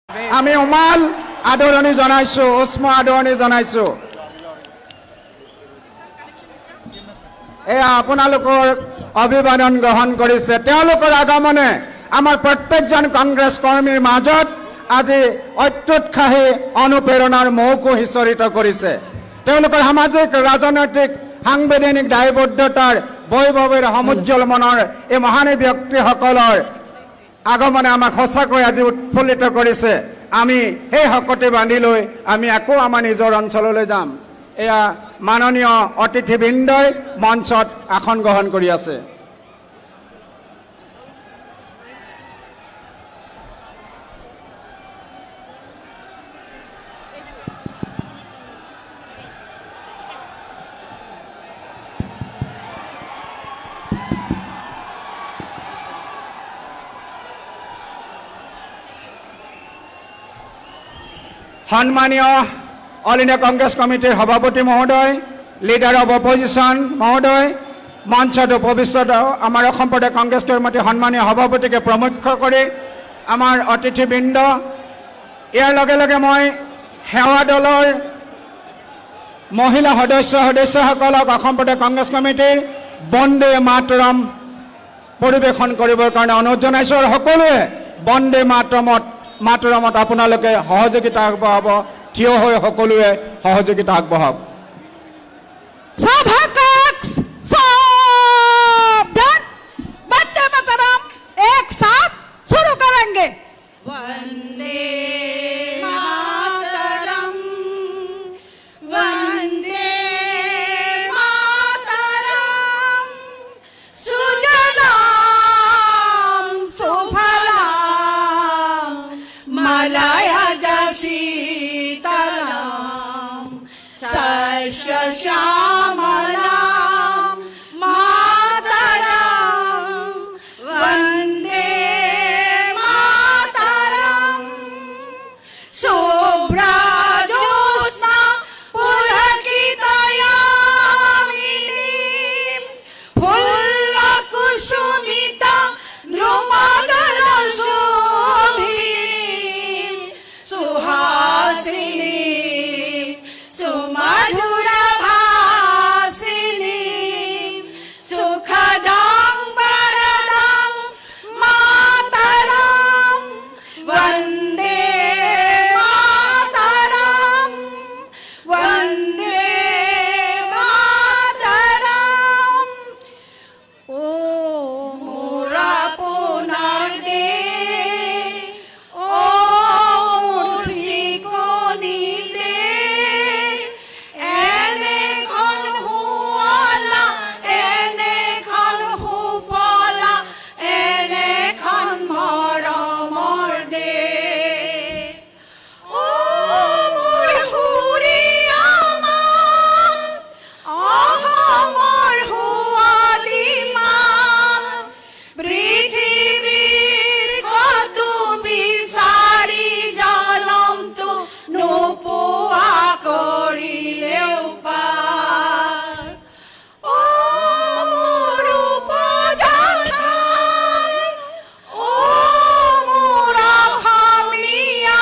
আমি উমাল আদৰণি জনাইছো, উষ্ম আদৰণি জনাইছো। এয়া আপোনালোকৰ অভিবাদন গ্ৰহণ কৰিছে। তেওঁলোকৰ আগমনে আমাৰ প্ৰত্যেকজন কংগ্ৰেছ কৰ্মীৰ মাজত আজি অত্যুৎসাহী অনুপ্ৰেৰণাৰ মৌকো সিঁচৰিত কৰিছে। তেওঁলোকৰ সামাজিক ৰাজনৈতিক সাংবিধানিক দায়বদ্ধতাৰ বৈভৱেৰ সমুজ্জ্বল মনৰ এই মহানী ব্যক্তিসকলৰ আগমনে আমাক সঁচাকৈ আজি উৎফুল্লিত কৰিছে। আমি সেই শকতি বান্ধি লৈ আমি আকৌ আমাৰ নিজৰ অঞ্চললৈ যাম। এয়া মাননীয় অতিথিবৃন্দই মঞ্চত আসন গ্ৰহণ কৰি আছে। সন্মানীয় অল ইণ্ডিয়া কংগ্ৰেছ কমিটিৰ সভাপতি মহোদয়, লিডাৰ অফ অপজিশ্যন মহোদয়, মঞ্চত উপবিষ্ট আমাৰ অসম প্ৰদেশ কংগ্ৰেছ কমিটিৰ সন্মানীয় সভাপতিকে প্ৰমুখ্য কৰি আমাৰ অতিথিবৃন্দ, ইয়াৰ লগে লগে মই সেৱা দলৰ মহিলা সদস্যসকলক অসম প্ৰদেশ কংগ্ৰেছ কমিটিৰ বন্দে মাতৰম পৰিৱেশন কৰিবৰ কাৰণে অনুৰোধ জনাইছোঁ। আৰু সকলোৱে বন্দে মাতৰমত আপোনালোকে সহযোগিতা আগবঢ়াব, থিয় হৈ সকলোৱে সহযোগিতা আগবঢ়াব। वंदे मातरम एक साथ शुरू करेंगे। वंदे मातरम, वंदे मातरम, सुजलाम सुफलाम मलया शीतलाम शस्य श्यामलाम मातरम, वंदे मातरम, शुभ्रज्योत्स्ना पुलकितयामिनीं फुल्लकुसुमिता द्रुमदलशोभिनीं सुहासिनीं सुमधुरभासिनीं सुखदां वरदां मातरं, वन्दे मातरं, वन्दे मातरं। ॐ मुरापुनार्दे ॐ मुर्शिकोनिदे এনেখন হুৱালা এনেখন হুফলা এনেখন মৰমৰ দে। ও মোৰ হুৰিয়ামান অসমৰ হুৱালিমান, পৃথিৱীৰ কতো বিচাৰি জনমটো নোপোৱা কৰিলেও পাৰ। ও মোৰ উপজাঠাই, ও মোৰ অসমীয়াই,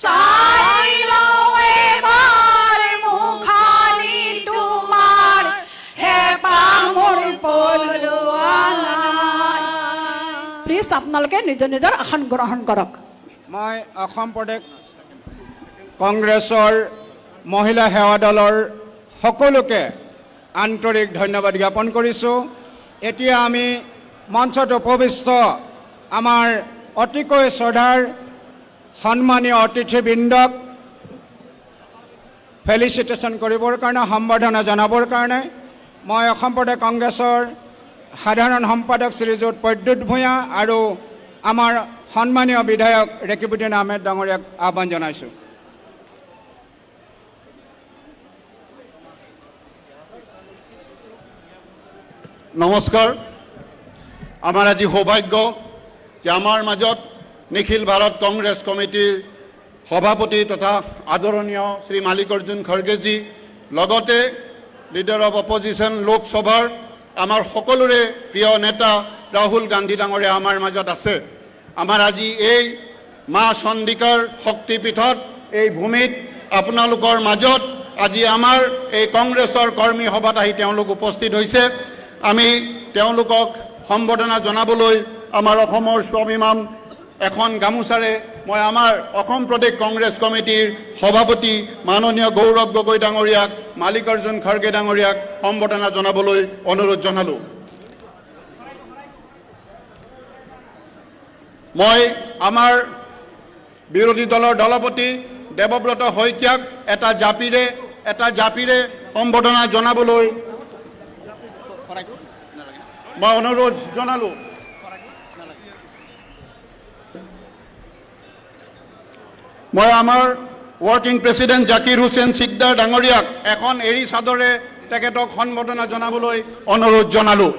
চাই লওঁ এবাৰ মুখানি তোমাৰ, হেঁপাহ মোৰ পলোৱা নাই। প্লিজ আপোনালোকে নিজৰ নিজৰ আসন গ্ৰহণ কৰক। মই অসম প্ৰদেশ কংগ্ৰেছৰ মহিলা সেৱা দলৰ সকলোকে আন্তৰিক ধন্যবাদ জ্ঞাপন কৰিছোঁ। এতিয়া আমি মঞ্চত উপবিষ্ট আমাৰ অতিকৈ শ্ৰদ্ধাৰ সন্মানীয় অতিথিবৃন্দক ফেলিচিটেশ্যন কৰিবৰ কাৰণে, সম্বৰ্ধনা জনাবৰ কাৰণে মই অসম প্ৰদেশ কংগ্ৰেছৰ সাধাৰণ সম্পাদক শ্ৰীযুত প্ৰদ্যুৎ ভূঞা আৰু আমাৰ সন্মানীয় বিধায়ক ৰেকিবুদ্দিন আহমেদ ডাঙৰীয়াক আহ্বান জনাইছোঁ। নমস্কাৰ। আমাৰ আজি সৌভাগ্য যে আমাৰ মাজত নিখিল ভাৰত কংগ্ৰেছ কমিটিৰ সভাপতি তথা আদৰণীয় শ্ৰী মাল্লিকাৰ্জুন খৰ্গেজী, লগতে লিডাৰ অফ অপজিশ্যন লোকসভাৰ আমাৰ সকলোৰে প্ৰিয় নেতা ৰাহুল গান্ধী ডাঙৰীয়া আমাৰ মাজত আছে। আমাৰ আজি এই মা চন্দিকাৰ শক্তিপীঠত এই ভূমিত আপোনালোকৰ মাজত আজি আমাৰ এই কংগ্ৰেছৰ কৰ্মী সভাত আহি তেওঁলোক উপস্থিত হৈছে। আমি তেওঁলোকক সম্বৰ্ধনা জনাবলৈ আমাৰ অসমৰ স্বাভিমান এখন গামোচাৰে মই আমাৰ অসম প্ৰদেশ কংগ্ৰেছ কমিটিৰ সভাপতি মাননীয় গৌৰৱ গগৈ ডাঙৰীয়াক, মালিকাৰ্জুন খাৰ্গে ডাঙৰীয়াক সম্বৰ্ধনা জনাবলৈ অনুৰোধ জনালোঁ। মই আমাৰ বিৰোধী দলৰ দলপতি দেৱব্ৰত শইকীয়াক এটা জাপিৰে সম্বৰ্ধনা জনাবলৈ মই অনুৰোধ জনালোঁ। মই আমাৰ ৱৰ্কিং প্ৰেচিডেণ্ট জাকিৰ হুছেইন চিকদাৰ ডাঙৰীয়াক এখন এৰী চাদৰে তেখেতক সম্বৰ্ধনা জনাবলৈ অনুৰোধ জনালোঁ।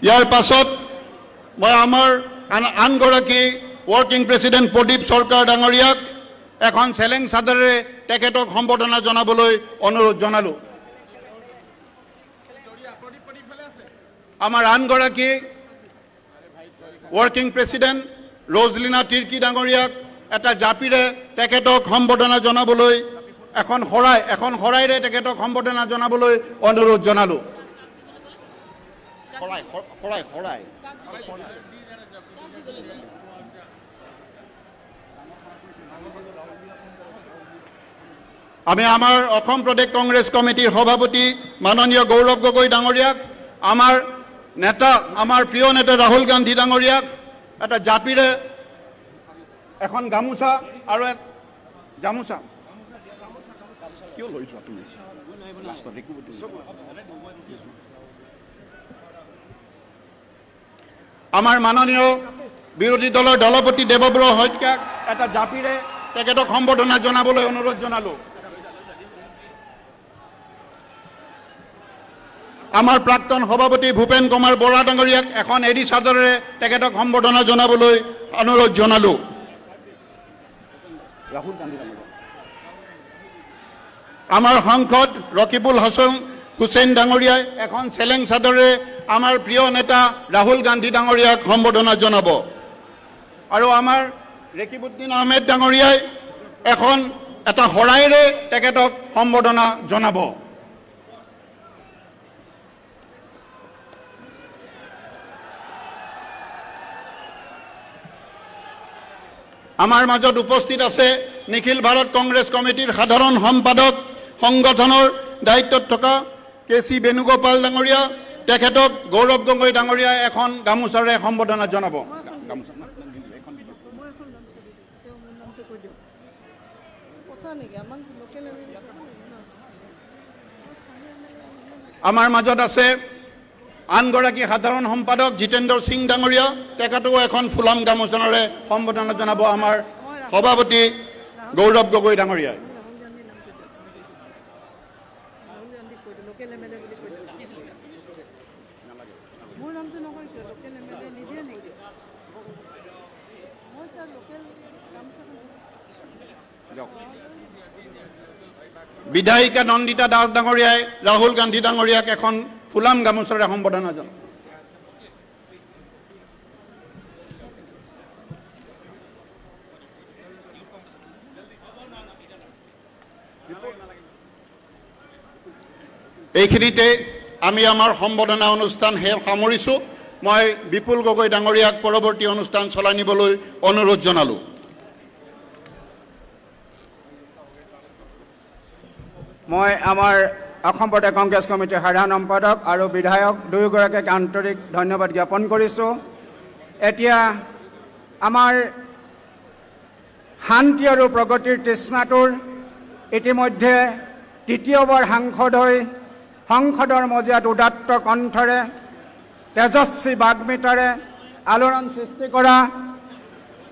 ইয়াৰ পাছত মই আমাৰ আনগৰাকী ৱৰ্কিং প্ৰেচিডেণ্ট প্ৰদীপ চৰকাৰ ডাঙৰীয়াক এখন চেলেং চাদৰেৰে তেখেতক সম্বৰ্ধনা জনাবলৈ অনুৰোধ জনালোঁ। আমাৰ আনগৰাকী ৱৰ্কিং প্ৰেচিডেণ্ট ৰজলিনা তিৰ্কী ডাঙৰীয়াক এটা জাপিৰে তেখেতক সম্বৰ্ধনা জনাবলৈ এখন শৰাইৰে তেখেতক সম্বৰ্ধনা জনাবলৈ অনুৰোধ জনালোঁ। আমি আমাৰ অসম প্ৰদেশ কংগ্ৰেছ কমিটিৰ সভাপতি মাননীয় গৌৰৱ গগৈ ডাঙৰীয়াক, আমাৰ নেতা, আমাৰ প্ৰিয় নেতা ৰাহুল গান্ধী ডাঙৰীয়াক এটা জাপিৰে এখন গামোচা আৰু গামোচা কিয় লৈ যোৱা তুমি? আমাৰ মাননীয় বিৰোধী দলৰ দলপতি দেৱব্ৰত শইকীয়াক এটা জাপিৰে তেখেতক সম্বৰ্ধনা জনাবলৈ অনুৰোধ জনালোঁ। আমাৰ প্ৰাক্তন সভাপতি ভূপেন কুমাৰ বৰা ডাঙৰীয়াক এখন এৰী চাদৰেৰে তেখেতক সম্বৰ্ধনা জনাবলৈ অনুৰোধ জনালোঁ। আমাৰ সাংসদ ৰকিবুল হাছান হুছেইন ডাঙৰীয়াই এখন চেলেং চাদৰেৰে আমাৰ প্ৰিয় নেতা ৰাহুল গান্ধী ডাঙৰীয়াক সম্বৰ্ধনা জনাব আৰু আমাৰ ৰেকিবুদ্দিন আহমেদ ডাঙৰীয়াই এটা শৰাইৰে তেখেতক সম্বৰ্ধনা জনাব। আমাৰ মাজত উপস্থিত আছে নিখিল ভাৰত কংগ্ৰেছ কমিটিৰ সাধাৰণ সম্পাদক, সংগঠনৰ দায়িত্বত থকা কেচি বেণুগোপাল ডাঙৰীয়া, তেখেতক গৌৰৱ গগৈ ডাঙৰীয়াই এখন গামোচাৰে সম্বৰ্ধনা জনাব। আমাৰ মাজত আছে আনগৰাকী সাধাৰণ সম্পাদক জিতেন্দ্ৰ সিং ডাঙৰীয়া, তেখেতেও এখন ফুলাম গামোচাৰে সম্বৰ্ধনা জনাব আমাৰ সভাপতি গৌৰৱ গগৈ ডাঙৰীয়াই। বিধায়িকা নন্দিতা দাস ডাঙৰীয়াই ৰাহুল গান্ধী ডাঙৰীয়াক এখন ফুলাম গামোচাৰে সম্বৰ্ধনা জনাব। এইখিনিতে আমি আমাৰ সম্বৰ্ধনা অনুষ্ঠান সামৰিছোঁ। মই বিপুল গগৈ ডাঙৰীয়াক পৰৱৰ্তী অনুষ্ঠান চলাই নিবলৈ অনুৰোধ জনালোঁ। মই আমাৰ অসম প্ৰদেশ কংগ্ৰেছ কমিটিৰ সাধাৰণ সম্পাদক আৰু বিধায়ক দুয়োগৰাকীক আন্তৰিক ধন্যবাদ জ্ঞাপন কৰিছোঁ। এতিয়া আমাৰ শান্তি আৰু প্ৰগতিৰ তৃষ্ণাটোৰ ইতিমধ্যে তৃতীয়বাৰ সাংসদ হৈ সংসদৰ মজিয়াত উদাত্ত কণ্ঠৰে তেজস্বী বাগ্মিতাৰে আলোড়ন সৃষ্টি কৰা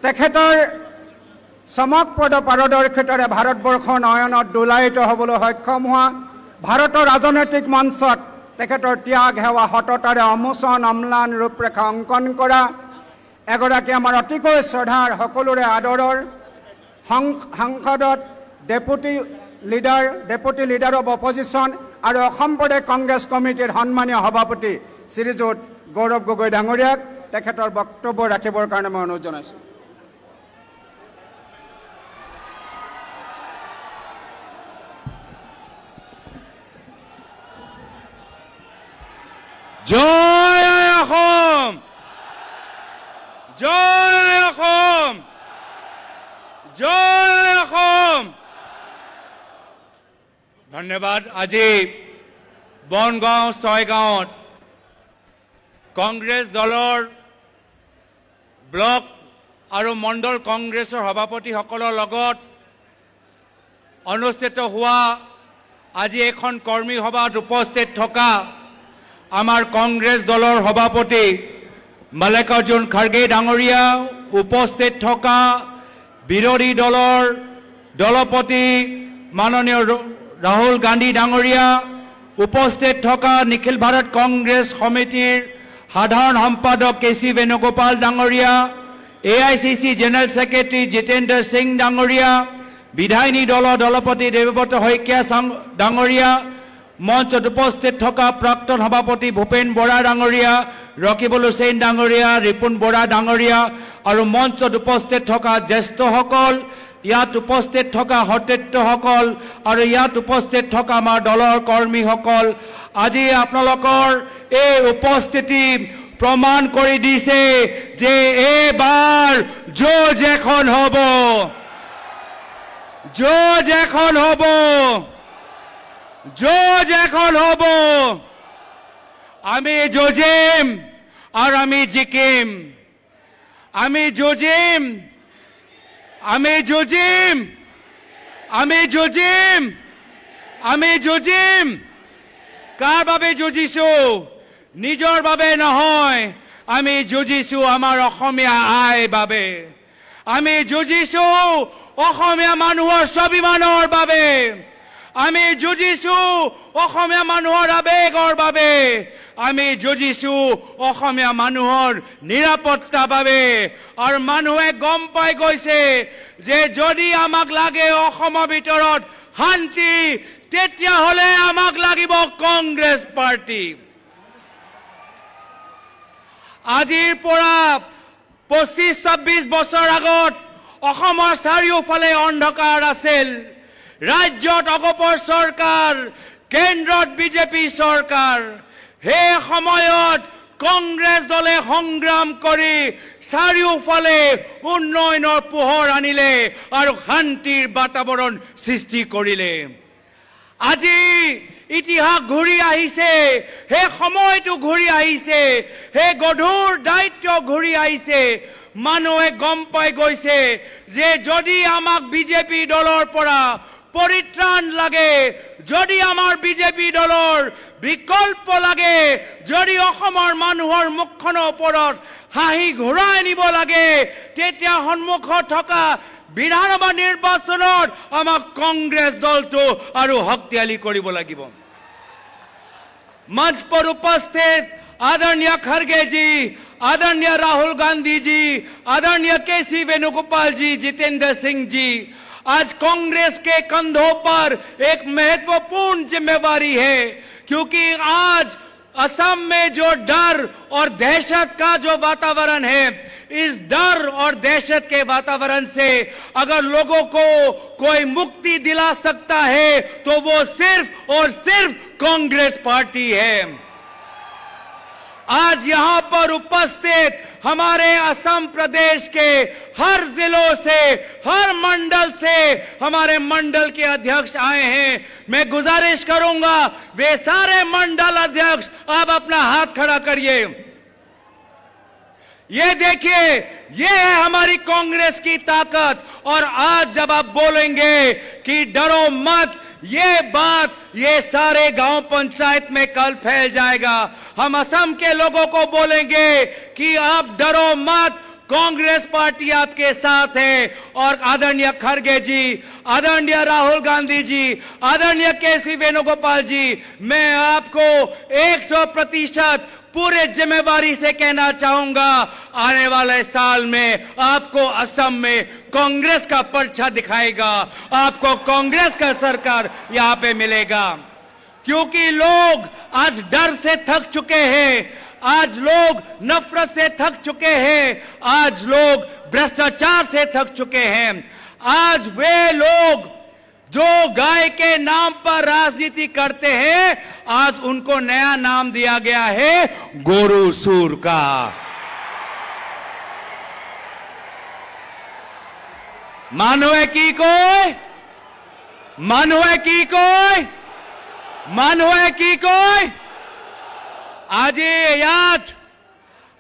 তেখেতৰ চমকপ্ৰদ পাৰদৰ্শিতাৰে ভাৰতবৰ্ষৰ নয়নত দোলায়িত হ'বলৈ সক্ষম হোৱা, ভাৰতৰ ৰাজনৈতিক মঞ্চত তেখেতৰ ত্যাগ সেৱা সততাৰে অমোচন অম্লান ৰূপৰেখা অংকন কৰা এগৰাকী আমাৰ অতিকৈ শ্ৰদ্ধাৰ সকলোৰে আদৰৰ সংসদত ডেপুটি লিডাৰ অৱ অপজিশ্যন আৰু অসম প্ৰদেশ কংগ্ৰেছ কমিটিৰ সন্মানীয় সভাপতি শ্ৰীযুত গৌৰৱ গগৈ ডাঙৰীয়াক তেখেতৰ বক্তব্য ৰাখিবৰ কাৰণে মই অনুৰোধ জনাইছোঁ। জয় অসম, জয় অসম, জয় অসম। ধন্যবাদ। আজি বনগাঁও ছয়গাঁৱত কংগ্ৰেছ দলৰ ব্লক আৰু মণ্ডল কংগ্ৰেছৰ সভাপতিসকলৰ লগত অনুষ্ঠিত হোৱা আজি এখন কৰ্মী সভাত উপস্থিত থকা আমাৰ কংগ্ৰেছ দলৰ সভাপতি মাল্লিকাৰ্জুন খাৰ্গে ডাঙৰীয়া, উপস্থিত থকা বিৰোধী দলৰ দলপতি মাননীয় ৰাহুল গান্ধী ডাঙৰীয়া, উপস্থিত থকা নিখিল ভাৰত কংগ্ৰেছ সমিতিৰ সাধাৰণ সম্পাদক কেচি বেণুগোপাল ডাঙৰীয়া, AICC general secretary Jitendra Singh ডাঙৰীয়া, বিধায়িনী দলৰ দলপতি দেৱব্ৰত শইকীয়া ডাঙৰীয়া, মঞ্চত উপস্থিত থকা প্ৰাক্তন সভাপতি ভূপেন বৰা ডাঙৰীয়া, ৰকিবুল হুছেইন ডাঙৰীয়া, ৰিপুণ বৰা ডাঙৰীয়া আৰু মঞ্চত উপস্থিত থকা জ্যেষ্ঠসকল, ইয়াত উপস্থিত থকা সতীৰ্থসকল আৰু ইয়াত উপস্থিত থকা আমাৰ দলৰ কৰ্মীসকল, আজি আপোনালোকৰ এই উপস্থিতি প্ৰমাণ কৰি দিছে যে এইবাৰ যুঁজ এখন হ'ব, যুঁজ এখন হ'ব, যুঁজ এখন হ'ব। আমি যুঁজিম আৰু আমি জিকিম, আমি যুঁজিম, আমি যুঁজিম, আমি যুঁজিম, আমি যুঁজিম। কাৰ বাবে যুঁজিছো? নিজৰ বাবে নহয়, আমি যুঁজিছো আমাৰ অসমীয়া আইৰ বাবে, আমি যুঁজিছো অসমীয়া মানুহৰ স্বাভিমানৰ বাবে, আমি যুঁজিছো অসমীয়া মানুহৰ আবেগৰ বাবে, আমি যুঁজিছো অসমীয়া মানুহৰ নিৰাপত্তাৰ বাবে। আৰু মানুহে গম পাই গৈছে যে যদি আমাক লাগে অসমৰ ভিতৰত শান্তি, তেতিয়াহ'লে আমাক লাগিব কংগ্ৰেছ পাৰ্টি। আজিৰ পৰা 25-26 বছৰ আগত অসমৰ চাৰিওফালে অন্ধকাৰ আছিল। ৰাজ্যত অগপৰ চৰকাৰ, কেন্দ্ৰত বিজেপি চৰকাৰ। সেই সময়ত কংগ্ৰেছ দলে সংগ্ৰাম কৰি চাৰিওফালে উন্নয়নৰ পোহৰ আনিলে আৰু শান্তিৰ বাতাবৰণ সৃষ্টি কৰিলে। আজি ইতিহাস ঘূৰি আহিছে, সেই সময়টো ঘূৰি আহিছে, সেই গধুৰ দায়িত্ব ঘূৰি আহিছে। মানুহে গম পাই গৈছে যে যদি আমাক বিজেপি দলৰ পৰা পৰিত্ৰাণ লাগে, যদি আমাৰ বিজেপি দলৰ বিকল্প লাগে, যদি অসমৰ মানুহৰ মুখখনৰ ওপৰত হাঁহি ঘূৰাই নিব লাগে, তেতিয়া সন্মুখত থকা বিধানসভা নিৰ্বাচনত আমাক কংগ্ৰেছ দলটো আৰু শক্তিশালী কৰিব লাগিব। मंच पर उपस्थित आदरणीय खड़गे जी, आदरणीय राहुल गांधी जी, आदरणीय केसी वेणुगोपाल जी, जितेंद्र सिंह जी, आज कांग्रेस के कंधों पर एक महत्वपूर्ण जिम्मेवारी है, क्योंकि आज असम में जो डर और दहशत का जो वातावरण है, इस डर और दहशत के वातावरण से अगर लोगों को कोई मुक्ति दिला सकता है तो वो सिर्फ और सिर्फ कांग्रेस पार्टी है। आज यहां पर उपस्थित हमारे असम प्रदेश के हर जिलों से, हर मंडल से हमारे मंडल के अध्यक्ष आए हैं। मैं गुजारिश करूंगा वे सारे मंडल अध्यक्ष आप अपना हाथ खड़ा करिए। ये देखिए, ये है हमारी कांग्रेस की ताकत। और आज जब आप बोलेंगे कि डरो मत, ये बात ये सारे गांव पंचायत में कल फैल जाएगा। हम असम के लोगों को बोलेंगे कि आप डरो मत, कांग्रेस पार्टी आपके साथ है। और आदरणीय खड़गे जी, आदरणीय राहुल गांधी जी, आदरणीय केसी वेणुगोपाल जी, मैं आपको 100% पूरे जिम्मेवारी से कहना चाहूंगा, आने वाले साल में आपको असम में कांग्रेस का पर्चा दिखाएगा, आपको कांग्रेस का सरकार यहां पे मिलेगा। क्योंकि लोग आज डर से थक चुके हैं। आज लोग नफरत से थक चुके हैं, आज लोग भ्रष्टाचार से थक चुके हैं। आज वे लोग जो गाय के नाम पर राजनीति करते हैं, आज उनको नया नाम दिया गया है गोरू सूर का। মানুহে কি কয়, মানুহে কি কয়, মানুহে কি কয়?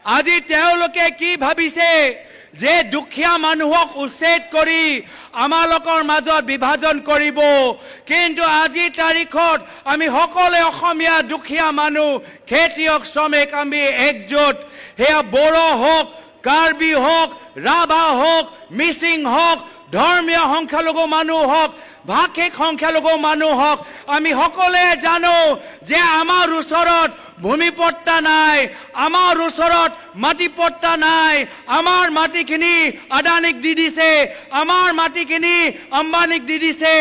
আজি তেওঁলোকে কি ভাবিছে যে দুখীয়া মানুহক উচ্ছেদ কৰি আমালোকৰ মাজত বিভাজন কৰিব, কিন্তু আজিৰ তাৰিখত আমি সকলোৱে অসমীয়া দুখীয়া মানুহ, খেতিয়ক, শ্ৰমিক আমি একজোট। সেয়া বড়ো হওক, কাৰ্বি হওক, ৰাভা হওক, মিচিং হওক, ধৰ্মীয় সংখ্যালঘু মানুহ হওক, ভাষিক সংখ্যালঘু মানুহ হওক, আমি সকলোৱে জানো যে আমাৰ ওচৰত ভূমিপট্টা নাই, আমাৰ ওচৰত মাটিপট্টা নাই। আমাৰ মাটিখিনি আদানীক দি দিছে, আমাৰ মাটিখিনি আম্বানীক দি দিছে।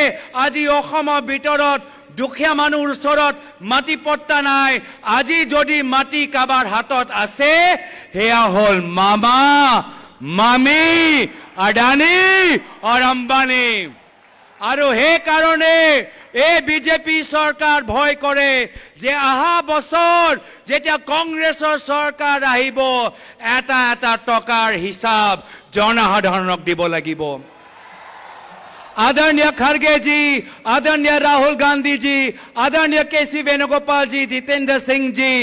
আজি অসমৰ ভিতৰত দুখীয়া মানুহৰ ওচৰত মাটিপট্টা নাই। আজি যদি মাটি কাৰোবাৰ হাতত আছে, সেয়া হ'ল মামা, মামী, আদানী আৰু আম্বানী। আৰু সেইকাৰণে এই বিজেপি চৰকাৰ ভয় কৰে যে অহা বছৰ যেতিয়া কংগ্ৰেছৰ চৰকাৰ আহিব, এটা এটা টকাৰ হিচাপ জনসাধাৰণক দিব লাগিব। आदरणीय खड़गे जी, आदरणीय राहुल गांधी जी, आदरणीय केसी वेणुगोपाल जी, जितेंद्र सिंह जी,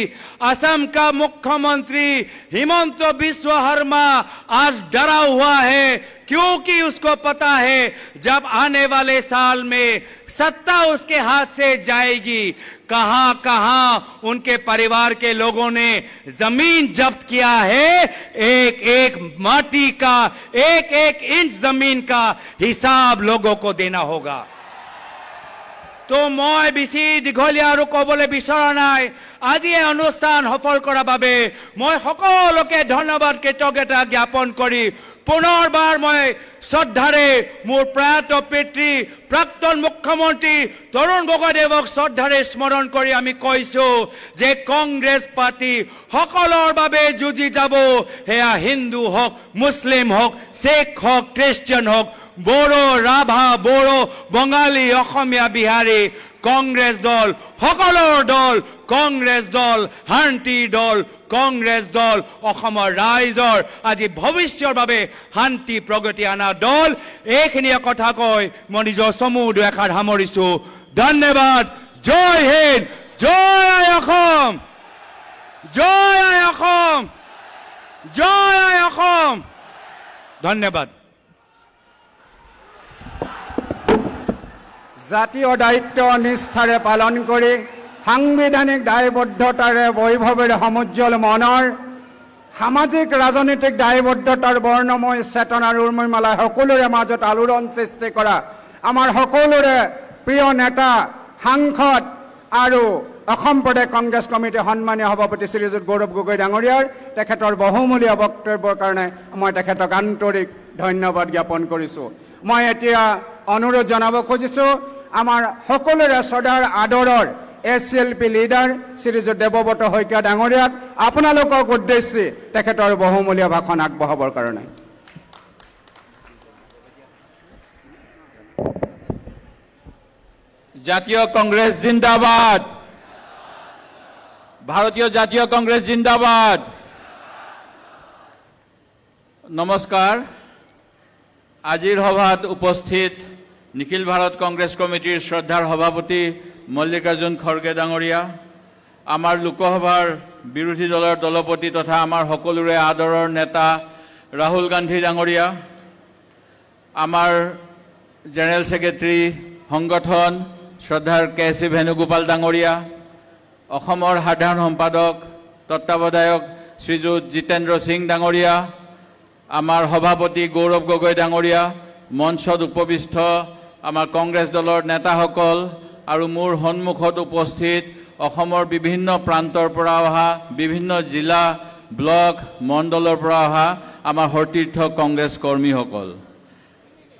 असम का मुख्यमंत्री हिमंत बिस्व शर्मा आज डरा हुआ है, क्योंकि उसको पता है जब आने वाले साल में सत्ता उसके हाथ से जाएगी, कहां कहां उनके परिवार के लोगों ने जमीन जब्त किया है, एक एक माटी का, एक एक इंच जमीन का हिसाब लोगों को देना होगा। तो मैं बेছি দীঘলীয়া আৰু ক'বলৈ বিচৰা নাই। আজি এই অনুষ্ঠান সফল কৰাৰ বাবে মই সকলোকে ধন্যবাদ, কৃতজ্ঞতা জ্ঞাপন কৰি পুনৰবাৰ মই শ্ৰদ্ধাৰে মোৰ প্ৰয়াত পিতৃ প্ৰাক্তন মুখ্যমন্ত্ৰী তৰুণ গগৈদেৱক শ্ৰদ্ধাৰে স্মৰণ কৰি আমি কৈছো যে কংগ্ৰেছ পাৰ্টি সকলৰ বাবে যুঁজি যাব। সেয়া হিন্দু হওক, মুছলিম হওক, শিখ হওক, খ্ৰীষ্টিয়ান হওক, বড়ো, ৰাভা, বড়ো, বঙালী, অসমীয়া, বিহাৰী, কংগ্ৰেছ দল সকলৰ দল, কংগ্ৰেছ দল শান্তি দল, কংগ্ৰেছ দল অসমৰ ৰাইজৰ আজি ভৱিষ্যৰ বাবে শান্তি প্ৰগতি অনা দল। এইখিনিয়ে কথা কৈ মই নিজৰ চমু দুআষাৰ সামৰিছো। ধন্যবাদ। জয় হিন্দ, জয় আই অসম, জয় আই অসম, জয় আই অসম। ধন্যবাদ। জাতীয় দায়িত্ব নিষ্ঠাৰে পালন কৰি সাংবিধানিক দায়বদ্ধতাৰে বৈভৱেৰে সমুজ্জ্বল মনৰ সামাজিক ৰাজনৈতিক দায়বদ্ধতাৰ বৰ্ণময় চেতনাৰ উৰ্মিমালাই সকলোৰে মাজত আলোড়ন সৃষ্টি কৰা আমাৰ সকলোৰে প্ৰিয় নেতা, সাংসদ আৰু অসম প্ৰদেশ কংগ্ৰেছ কমিটিৰ সন্মানীয় সভাপতি শ্ৰীযুত গৌৰৱ গগৈ ডাঙৰীয়াৰ তেখেতৰ বহুমূলীয়া বক্তব্যৰ কাৰণে মই তেখেতক আন্তৰিক ধন্যবাদ জ্ঞাপন কৰিছোঁ। মই এতিয়া অনুৰোধ জনাব খুজিছোঁ আমাৰ সকলোৰে শ্ৰদ্ধাৰ আদৰৰ SCLP লিডাৰ শ্ৰীযুত দেৱব্ৰত শইকীয়া ডাঙৰীয়াক আপোনালোকক উদ্দেশ্যি তেখেতৰ বহুমূলীয়া ভাষণ আগবঢ়াবৰ কাৰণে। জাতীয় কংগ্রেস জিন্দাবাদ, ভারতীয় জাতীয় কংগ্রেস জিন্দাবাদ। নমস্কাৰ। আজিৰ সভাত উপস্থিত নিখিল ভাৰত কংগ্ৰেছ কমিটিৰ শ্ৰদ্ধাৰ সভাপতি মল্লিকাৰ্জুন খড়গে ডাঙৰীয়া, আমাৰ লোকসভাৰ বিৰোধী দলৰ দলপতি তথা আমাৰ সকলোৰে আদৰৰ নেতা ৰাহুল গান্ধী ডাঙৰীয়া, আমাৰ জেনেৰেল ছেক্ৰেটাৰী সংগঠন শ্ৰদ্ধাৰ কেচি ভেনুগোপাল ডাঙৰীয়া, অসমৰ সাধাৰণ সম্পাদক তত্ত্বাৱধায়ক শ্ৰীযুত জিতেন্দ্ৰ সিং ডাঙৰীয়া, আমাৰ সভাপতি গৌৰৱ গগৈ ডাঙৰীয়া, মঞ্চত উপবিষ্ট আমাৰ কংগ্ৰেছ দলৰ নেতাসকল আৰু মোৰ সন্মুখত উপস্থিত অসমৰ বিভিন্ন প্ৰান্তৰ পৰা অহা, বিভিন্ন জিলা, ব্লক, মণ্ডলৰ পৰা অহা আমাৰ সতীৰ্থ কংগ্ৰেছ কৰ্মীসকল,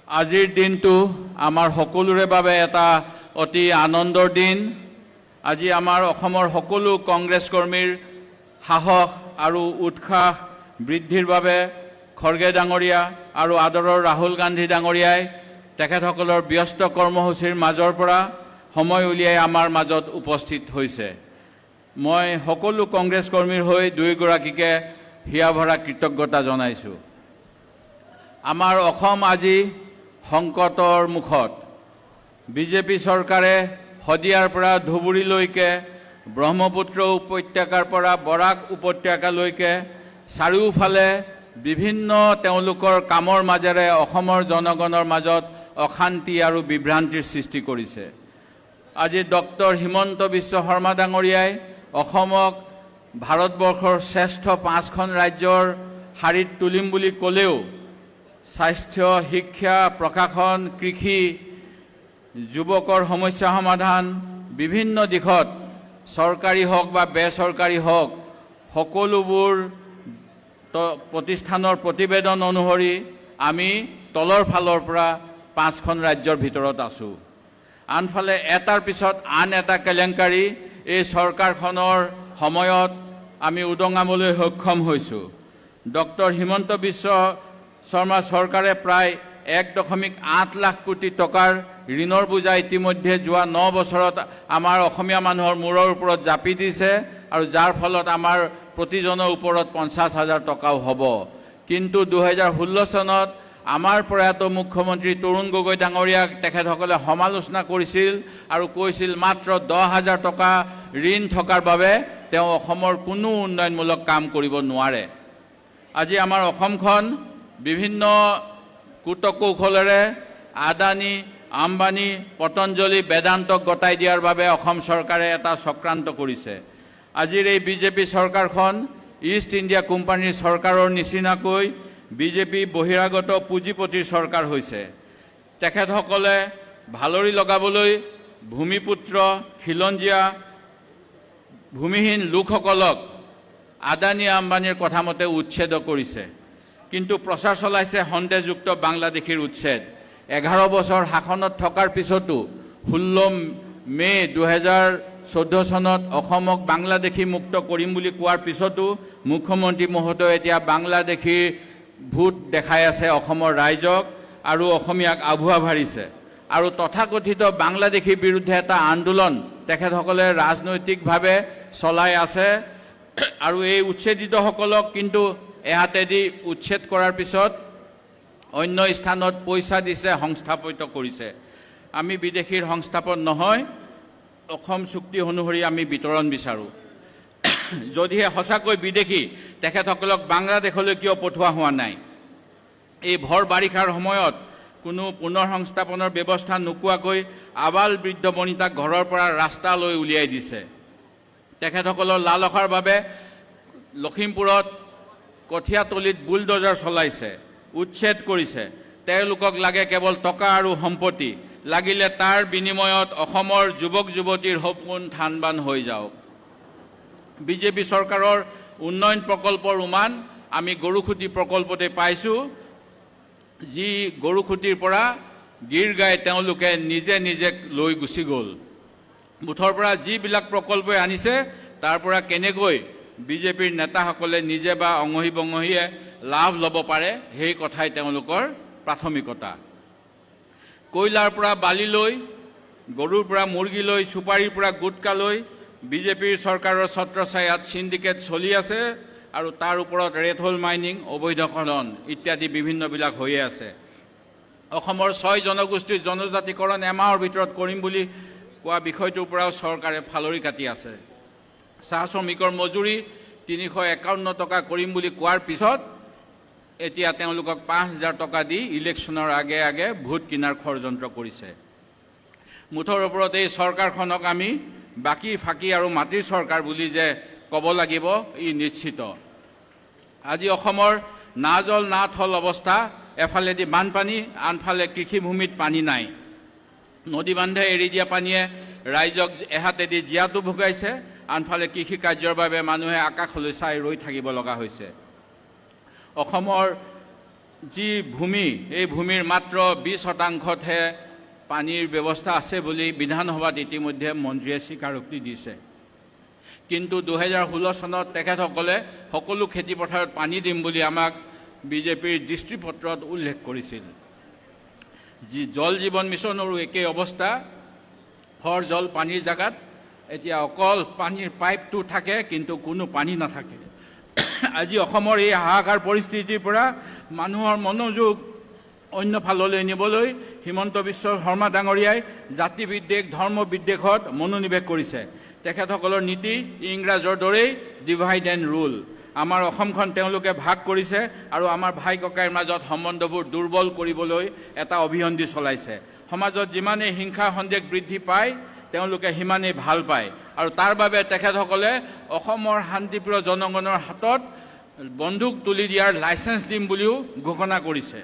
আজিৰ দিনটো আমাৰ সকলোৰে বাবে এটা অতি আনন্দৰ দিন। আজি আমাৰ অসমৰ সকলো কংগ্ৰেছ কৰ্মীৰ সাহস আৰু উৎসাহ বৃদ্ধিৰ বাবে খৰ্গে ডাঙৰীয়া আৰু আদৰৰ ৰাহুল গান্ধী ডাঙৰীয়াই তেখেতসকলৰ ব্যস্ত কৰ্মসূচীৰ মাজৰ পৰা সময় উলিয়াই আমাৰ মাজত উপস্থিত হৈছে। মই সকলো কংগ্ৰেছ কৰ্মীৰ হৈ দুয়োগৰাকীকে হিয়া ভৰা কৃতজ্ঞতা জনাইছোঁ। আমাৰ অসম আজি সংকটৰ মুখত। বিজেপি চৰকাৰে শদিয়াৰ পৰা ধুবুৰীলৈকে ব্ৰহ্মপুত্ৰ উপত্যকাৰ পৰা বৰাক উপত্যকালৈকে চাৰিওফালে বিভিন্ন তেওঁলোকৰ কামৰ মাজেৰে অসমৰ জনগণৰ মাজত অশান্তি আৰু বিভ্ৰান্তিৰ সৃষ্টি কৰিছে। আজি ডক্টৰ হিমন্ত বিশ্ব শৰ্মা ডাঙৰীয়াই অসমক ভাৰতবৰ্ষৰ শ্ৰেষ্ঠ 5খন ৰাজ্যৰ শাৰীত তুলিম বুলি ক'লেও স্বাস্থ্য, শিক্ষা, প্ৰশাসন, কৃষি, যুৱকৰ সমস্যা সমাধান বিভিন্ন দিশত চৰকাৰী হওক বা বেচৰকাৰী হওক সকলোবোৰ প্ৰতিষ্ঠানৰ প্ৰতিবেদন অনুসৰি আমি তলৰ ফালৰ পৰা 5খন ৰাজ্যৰ ভিতৰত আছোঁ। আনফালে এটাৰ পিছত আন এটা কেলেংকাৰী এই চৰকাৰখনৰ সময়ত আমি উদঙাবলৈ সক্ষম হৈছোঁ। ডক্টৰ হিমন্ত বিশ্ব শৰ্মা চৰকাৰে প্ৰায় 1.8 লাখ কোটি টকাৰ ঋণৰ বোজা ইতিমধ্যে যোৱা 9 বছৰত আমাৰ অসমীয়া মানুহৰ মূৰৰ ওপৰত জাপি দিছে আৰু যাৰ ফলত আমাৰ প্ৰতিজনৰ ওপৰত 50,000 টকাও হ'ব। কিন্তু 2016 চনত আমাৰ প্ৰয়াত মুখ্যমন্ত্ৰী তৰুণ গগৈ ডাঙৰীয়াক তেখেতসকলে সমালোচনা কৰিছিল আৰু কৈছিল মাত্ৰ 10,000 টকা ঋণ থকাৰ বাবে তেওঁ অসমৰ কোনো উন্নয়নমূলক কাম কৰিব নোৱাৰে। আজি আমাৰ অসমখন বিভিন্ন কুটকৌশলেৰে আদানী, আম্বানী, পতঞ্জলি, বেদান্তক গতাই দিয়াৰ বাবে অসম চৰকাৰে এটা চক্ৰান্ত কৰিছে। আজিৰ এই বিজেপি চৰকাৰখন ইষ্ট ইণ্ডিয়া কোম্পানীৰ চৰকাৰৰ নিচিনাকৈ বিজেপি বহিৰাগত পুঁজিপতিৰ চৰকাৰ হৈছে। তেখেতসকলে ভালৰি লগাবলৈ ভূমিপুত্ৰ, খিলঞ্জীয়া, ভূমিহীন লোকসকলক আদানী আম্বানীৰ কথামতে উচ্ছেদ কৰিছে। কিন্তু প্ৰচাৰ চলাইছে সন্দেহযুক্ত বাংলাদেশীৰ উচ্ছেদ। 11 বছৰ শাসনত থকাৰ পিছতো 16 মে 2014 চনত অসমক বাংলাদেশী মুক্ত কৰিম বুলি কোৱাৰ পিছতো মুখ্যমন্ত্ৰী মহোদয় এতিয়া বাংলাদেশী ভূত দেখাই আছে অসমৰ ৰাইজক আৰু অসমীয়াক আভুৱা ভাৰিছে আৰু তথাকথিত বাংলাদেশীৰ বিৰুদ্ধে এটা আন্দোলন তেখেতসকলে ৰাজনৈতিকভাৱে চলাই আছে আৰু এই উচ্ছেদিতসকলক কিন্তু এহাতেদি উচ্ছেদ কৰাৰ পিছত অন্য স্থানত পইচা দিছে, সংস্থাপিত কৰিছে। আমি বিদেশীৰ সংস্থাপন নহয়, অসম চুক্তি অনুসৰি আমি বিতৰণ বিচাৰোঁ। যদিহে সঁচাকৈ বিদেশী তেখেতসকলক বাংলাদেশলৈ কিয় পঠোৱা হোৱা নাই? এই ভৰ বাৰিষাৰ সময়ত কোনো পুনৰ সংস্থাপনৰ ব্যৱস্থা নোকোৱাকৈ আবাল বৃদ্ধ বনিতাক ঘৰৰ পৰা ৰাস্তালৈ উলিয়াই দিছে। তেখেতসকলৰ লালসাৰ বাবে লখিমপুৰত কঠীয়াতলিত বুলডোজাৰ চলাইছে, উচ্ছেদ কৰিছে। তেওঁলোকক লাগে কেৱল টকা আৰু সম্পত্তি, লাগিলে তাৰ বিনিময়ত অসমৰ যুৱক যুৱতীৰ সপোন থানবান হৈ যাওক। বিজেপি চৰকাৰৰ উন্নয়ন প্ৰকল্পৰ উমান আমি গৰুখুটি প্ৰকল্পতে পাইছোঁ, যি গৰুখুটিৰ পৰা গীৰ গাই তেওঁলোকে নিজে নিজে লৈ গুচি গ'ল। মুঠৰ পৰা যিবিলাক প্ৰকল্পই আনিছে তাৰ পৰা কেনেকৈ বিজেপিৰ নেতাসকলে নিজে বা অঙহী বঙহীয়ে লাভ ল'ব পাৰে সেই কথাই তেওঁলোকৰ প্ৰাথমিকতা। কয়লাৰ পৰা বালিলৈ, গৰুৰ পৰা মুৰ্গীলৈ, চুপাৰীৰ পৰা গুটকালৈ বিজেপিৰ চৰকাৰৰ ছত্ৰছায়াত সিন্ডিকেট চলি আছে আৰু তাৰ ওপৰত ৰেড হোল মাইনিং, অবৈধ খনন ইত্যাদি বিভিন্নবিলাক হৈয়ে আছে। অসমৰ 6 জনগোষ্ঠীৰ জনজাতিকৰণ এমাহৰ ভিতৰত কৰিম বুলি কোৱা বিষয়টোৰ পৰাও চৰকাৰে ফালৰি কাটি আছে। চাহ শ্ৰমিকৰ মজুৰি 351 টকা কৰিম বুলি কোৱাৰ পিছত এতিয়া তেওঁলোকক 5,000 টকা দি ইলেকশ্যনৰ আগে আগে ভোট কিনাৰ ষড়যন্ত্ৰ কৰিছে। মুঠৰ ওপৰত এই চৰকাৰখনক আমি বাকী ফাঁকি আৰু মাটিৰ চৰকাৰ বুলি যে ক'ব লাগিব ই নিশ্চিত। আজি অসমৰ না জল না থল অৱস্থা, এফালেদি বানপানী, আনফালে কৃষিভূমিত পানী নাই। নদী বান্ধে এৰি দিয়া পানীয়ে ৰাইজক এহাতেদি জীয়াতো ভোগাইছে, আনফালে কৃষি কাৰ্যৰ বাবে মানুহে আকাশলৈ চাই ৰৈ থাকিব লগা হৈছে। অসমৰ যি ভূমি, এই ভূমিৰ মাত্ৰ 20% পানীৰ ব্যৱস্থা আছে বুলি বিধানসভাত ইতিমধ্যে মন্ত্ৰীয়ে স্বীকাৰোক্তি দিছে। কিন্তু 2016 চনত তেখেতসকলে সকলো খেতি পথাৰত পানী দিম বুলি আমাক বিজেপিৰ দৃষ্টিপত্ৰত উল্লেখ কৰিছিল। যি জল জীৱন মিছনৰো একেই অৱস্থা, হৰ জল পানীৰ জাগাত এতিয়া অকল পানীৰ পাইপটো থাকে কিন্তু কোনো পানী নাথাকে। আজি অসমৰ এই হাহাকাৰ পৰিস্থিতিৰ পৰা মানুহৰ মনোযোগ অন্য ফাললৈ নিবলৈ হিমন্ত বিশ্ব শৰ্মা ডাঙৰীয়াই জাতি বিদ্বেষ ধৰ্ম বিদ্বেষত মনোনিৱেশ কৰিছে। তেখেতসকলৰ নীতি ইংৰাজৰ দৰেই ডিভাইড এণ্ড ৰুল। আমাৰ অসমখন তেওঁলোকে ভাগ কৰিছে আৰু আমাৰ ভাই ককাইৰ মাজত সম্বন্ধবোৰ দুৰ্বল কৰিবলৈ এটা অভিসন্ধি চলাইছে। সমাজত যিমানেই হিংসা সন্দেহ বৃদ্ধি পায় তেওঁলোকে সিমানেই ভাল পায় আৰু তাৰ বাবে তেখেতসকলে অসমৰ শান্তিপ্ৰিয় জনগণৰ হাতত বন্দুক তুলি দিয়াৰ লাইচেঞ্চ দিম বুলিও ঘোষণা কৰিছে।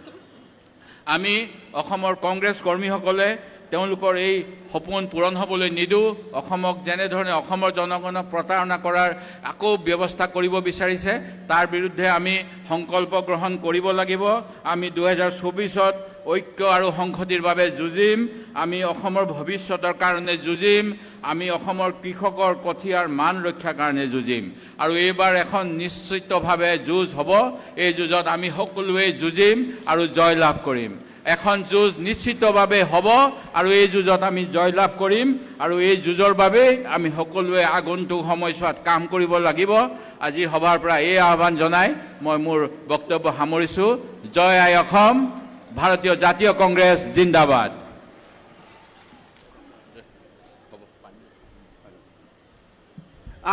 আমি অসমৰ কংগ্ৰেছ কৰ্মীসকলে তেওঁলোকৰ এই সপোন পূৰণ হ'বলৈ নিদিওঁ। অসমক যেনেধৰণে অসমৰ জনগণক প্ৰতাৰণা কৰাৰ আকৌ ব্যৱস্থা কৰিব বিচাৰিছে তাৰ বিৰুদ্ধে আমি সংকল্প গ্ৰহণ কৰিব লাগিব। আমি 2024ত ঐক্য আৰু সংহতিৰ বাবে যুঁজিম। আমি অসমৰ ভৱিষ্যতৰ কাৰণে যুঁজিম। আমি অসমৰ কৃষকৰ কঠীয়াৰ মান ৰক্ষাৰ কাৰণে যুঁজিম আৰু এইবাৰ এখন নিশ্চিতভাৱে যুঁজ হ'ব। এই যুঁজত আমি সকলোৱে যুঁজিম আৰু জয়লাভ কৰিম। এখন যুঁজ নিশ্চিতভাৱে হ'ব আৰু এই যুঁজত আমি জয়লাভ কৰিম আৰু এই যুঁজৰ বাবে আমি সকলোৱে আগন্তুক সময়ছোৱাত কাম কৰিব লাগিব। আজিৰ সভাৰ পৰা এই আহ্বান জনাই মই মোৰ বক্তব্য সামৰিছোঁ। জয় আই অসম, ভাৰতীয় জাতীয় কংগ্ৰেছ জিন্দাবাদ।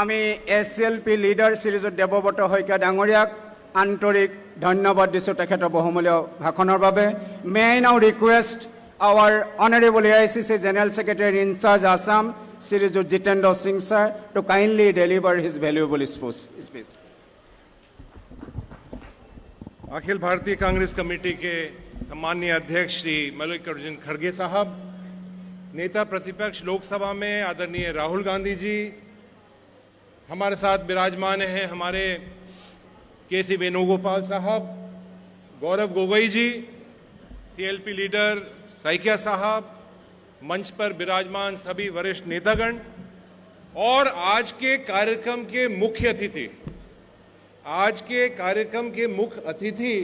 আমি SLP লিডাৰ শ্ৰীযুত দেৱব্ৰত শইকীয়া ডাঙৰীয়াক আন্তৰিক ধন্যবাদ দিছোঁ তেখেতৰ বহুমূলীয় ভাষণৰ বাবে। May I now request our honourable AICC general secretary in charge Assam Srijut Jitendra Singh sir to kindly deliver his valuable speech. Akhil Bharatiya Congress committee के सम्माननीय अध्यक्ष श्री मल्लिकार्जुन खड़गे साहब, नेता प्रतिपक्ष लोकसभा में आदरणीय राहुल गांधी जी, हमारे साथ विराजमान हैं हमारे KC वेणुगोपाल साहब, गौरव गोगोई जी, CLP लीडर सैकिया साहब, मंच पर विराजमान सभी वरिष्ठ नेतागण और आज के कार्यक्रम के मुख्य अतिथि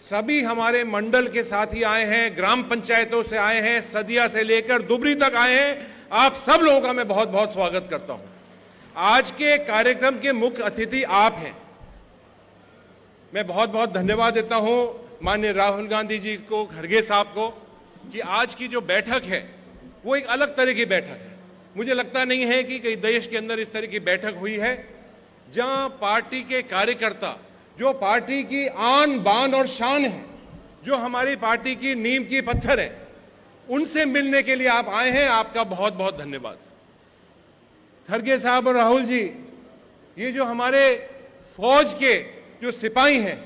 सभी हमारे मंडल के साथी आए हैं, ग्राम पंचायतों से आए हैं, सदिया से लेकर दुबरी तक आए हैं। आप सब लोगों का मैं बहुत बहुत स्वागत करता हूं। आज के कार्यक्रम के मुख्य अतिथि आप हैं। मैं बहुत बहुत धन्यवाद देता हूं माननीय राहुल गांधी जी को, खड़गे साहब को, कि आज की जो बैठक है वो एक अलग तरह की बैठक है। मुझे लगता नहीं है कि कई देश के अंदर इस तरह की बैठक हुई है जहां पार्टी के कार्यकर्ता, जो पार्टी की आन बान और शान है, जो हमारी पार्टी की नींव की पत्थर है, उनसे मिलने के लिए आप आए हैं। आपका बहुत बहुत धन्यवाद। खड़गे साहब और राहुल जी, ये जो हमारे फौज के जो सिपाही हैं,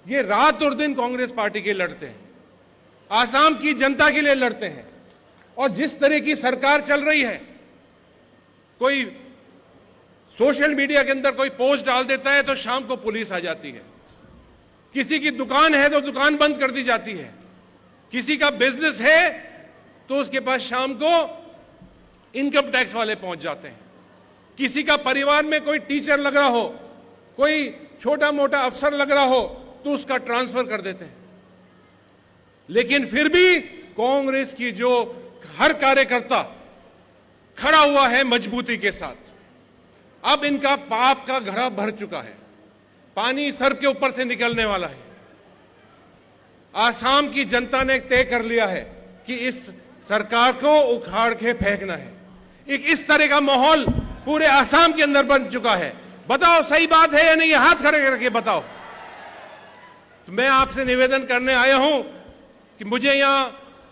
ये रात और दिन कांग्रेस पार्टी के लड़ते हैं, आसाम की जनता के लिए लड़ते हैं। और जिस तरह की सरकार चल रही है, कोई सोशल मीडिया के अंदर कोई पोस्ट डाल देता है तो शाम को पुलिस आ जाती है, किसी की दुकान है तो दुकान बंद कर दी जाती है, किसी का बिजनेस है तो उसके पास शाम को इनकम टैक्स वाले पहुंच जाते हैं, किसी का परिवार में कोई टीचर लग रहा हो, कोई छोटा मोटा अफसर लग रहा हो तो उसका ट्रांसफर कर देते हैं। लेकिन फिर भी कांग्रेस की जो हर कार्यकर्ता खड़ा हुआ है मजबूती के साथ। अब इनका पाप का घड़ा भर चुका है, पानी सर के ऊपर से निकलने वाला है। आसाम की जनता ने तय कर लिया है कि इस सरकार को उखाड़ के फेंकना है। एक इस तरह का माहौल पूरे आसाम के अंदर बन चुका है। बताओ सही बात है या नहीं? हाथ खड़े करके बताओ। तो मैं आपसे निवेदन करने आया हूं कि मुझे यहां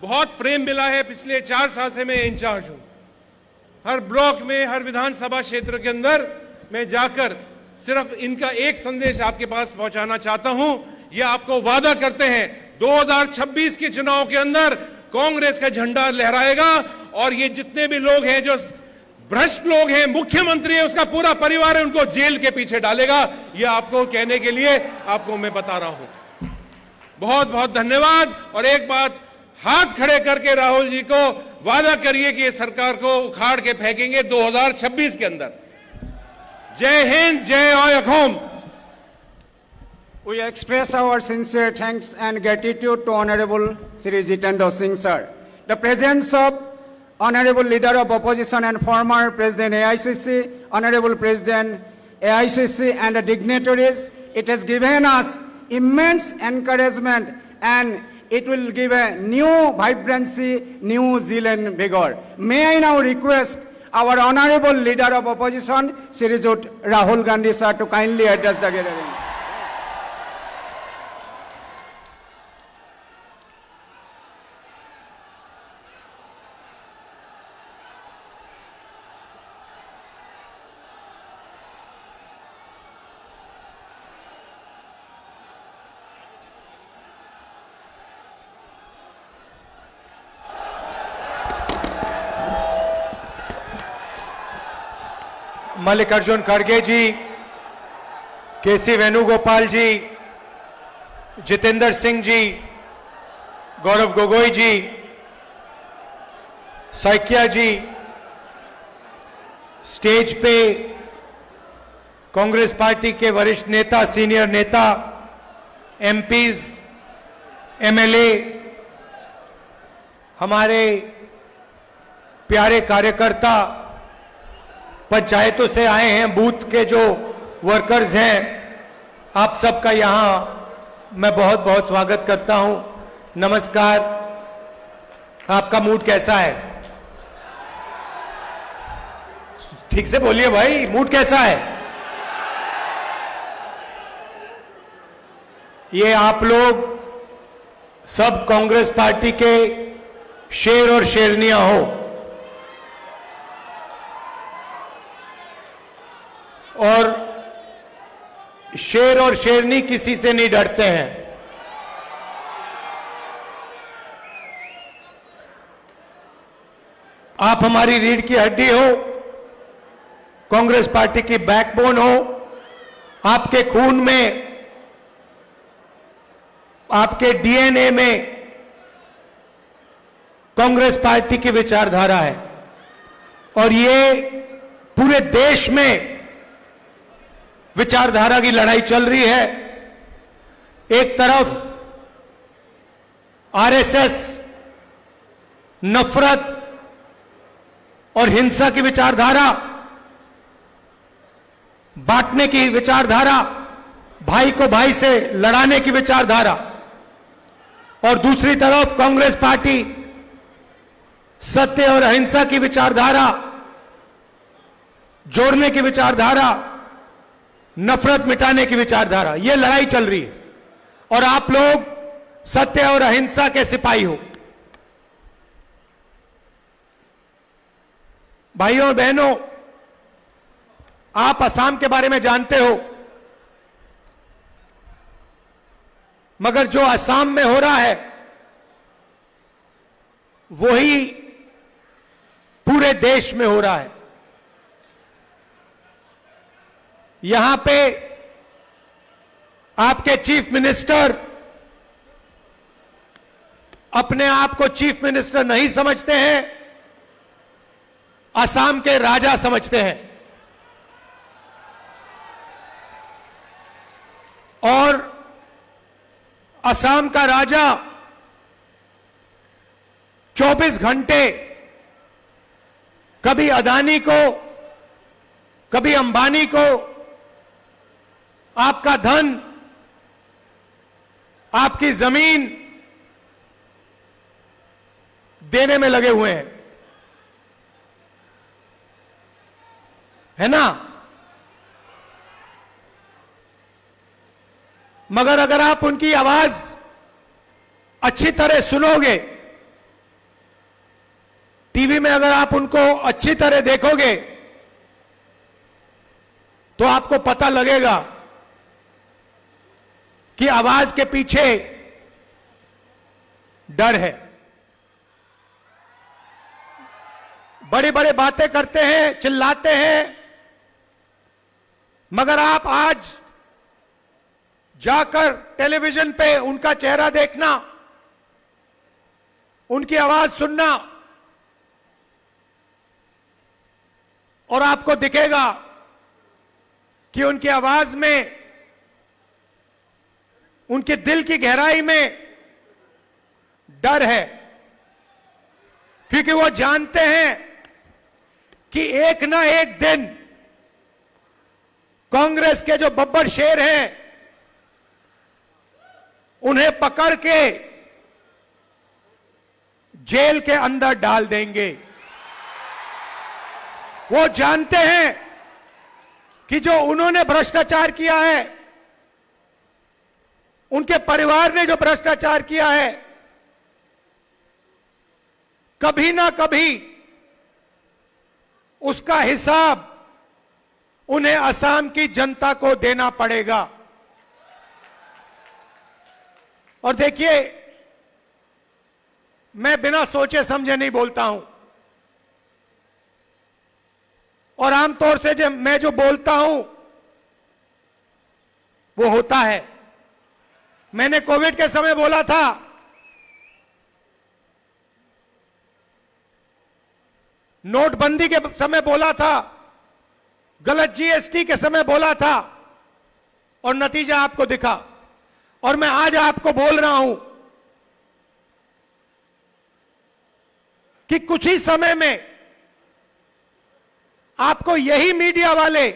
बहुत प्रेम मिला है। पिछले 4 साल से मैं इंचार्ज हूं। हर ब्लॉक में, हर विधानसभा क्षेत्र के अंदर मैं जाकर सिर्फ इनका एक संदेश आपके पास पहुंचाना चाहता हूं। ये आपको वादा करते हैं 2026 के चुनाव के अंदर कांग्रेस का झंडा लहराएगा और ये जितने भी लोग हैं, जो भ्रष्ट लोग हैं, मुख्यमंत्री है, उसका पूरा परिवार है, उनको जेल के पीछे डालेगा। ये आपको कहने के लिए आपको मैं बता रहा हूं। बहुत बहुत धन्यवाद। और एक बात, हाथ खड़े करके राहुल जी को वादा करिए कि ये सरकार को उखाड़ के फेंकेंगे 2026 के अंदर। जय हिंद, जय Axom. We express our sincere thanks and gratitude to Honorable Shri Jitendra Singh sir. The presence of Honorable Leader of Opposition and former President AICC, Honorable President AICC and the dignitaries, it has given us immense encouragement and it will give a new vibrancy, New Zealand vigor. May I now request our Honorable Leader of Opposition, Shri Rahul Gandhi sir, to kindly address the gathering. Mallikarjun खड़गे जी, K C Venugopal ji, Jitendra Singh ji, Gaurav Gogoi जी, सैकिया जी, stage पे Congress party के वरिष्ठ नेता, senior नेता, MPs, MLA, हमारे प्यारे कार्यकर्ता, पंचायतों से आए हैं, बूथ के जो वर्कर्स हैं, आप सबका यहां मैं बहुत बहुत स्वागत करता हूं। नमस्कार। आपका मूड कैसा है? ठीक से बोलिए भाई, मूड कैसा है? ये आप लोग सब कांग्रेस पार्टी के शेर और शेरनियां हो और शेर और शेरनी किसी से नहीं डरते हैं। आप हमारी रीढ़ की हड्डी हो, कांग्रेस पार्टी की बैकबोन हो, आपके खून में, आपके डीएनए में कांग्रेस पार्टी की विचारधारा है और ये पूरे देश में विचारधारा की लड़ाई चल रही है। एक तरफ आरएसएस नफरत और हिंसा की विचारधारा, बांटने की विचारधारा, भाई को भाई से लड़ाने की विचारधारा, और दूसरी तरफ कांग्रेस पार्टी सत्य और अहिंसा की विचारधारा, जोड़ने की विचारधारा, नफरत मिटाने की विचारधारा। यह लड़ाई चल रही है और आप लोग सत्य और अहिंसा के सिपाही हो। भाइयों और बहनों, आप असम के बारे में जानते हो, मगर जो असम में हो रहा है वही पूरे देश में हो रहा है। यहां पे आपके चीफ मिनिस्टर अपने आप को चीफ मिनिस्टर नहीं समझते हैं, असम के राजा समझते हैं। और असम का राजा 24 घंटे कभी अदानी को, कभी अंबानी को आपका धन, आपकी जमीन देने में लगे हुए हैं, है ना? मगर अगर आप उनकी आवाज अच्छी तरह सुनोगे, टीवी में अगर आप उनको अच्छी तरह देखोगे, तो आपको पता लगेगा कि आवाज के पीछे डर है। बड़ी बड़ी बातें करते हैं, चिल्लाते हैं, मगर आप आज जाकर टेलीविजन पे उनका चेहरा देखना, उनकी आवाज सुनना, और आपको दिखेगा कि उनकी आवाज में, उनके दिल की गहराई में डर है, क्योंकि वो जानते हैं कि एक ना एक दिन कांग्रेस के जो बब्बर शेर हैं उन्हें पकड़ के जेल के अंदर डाल देंगे। वो जानते हैं कि जो उन्होंने भ्रष्टाचार किया है, उनके परिवार ने जो भ्रष्टाचार किया है, कभी ना कभी उसका हिसाब उन्हें असम की जनता को देना पड़ेगा। और देखिए, मैं बिना सोचे समझे नहीं बोलता हूं, और आमतौर से जब मैं जो बोलता हूं वो होता है। मैंने कोविड के समय बोला था, नोटबंदी के समय बोला था, गलत जीएसटी के समय बोला था, और नतीजा आपको दिखा। और मैं आज आपको बोल रहा हूं कि कुछ ही समय में आपको यही मीडिया वाले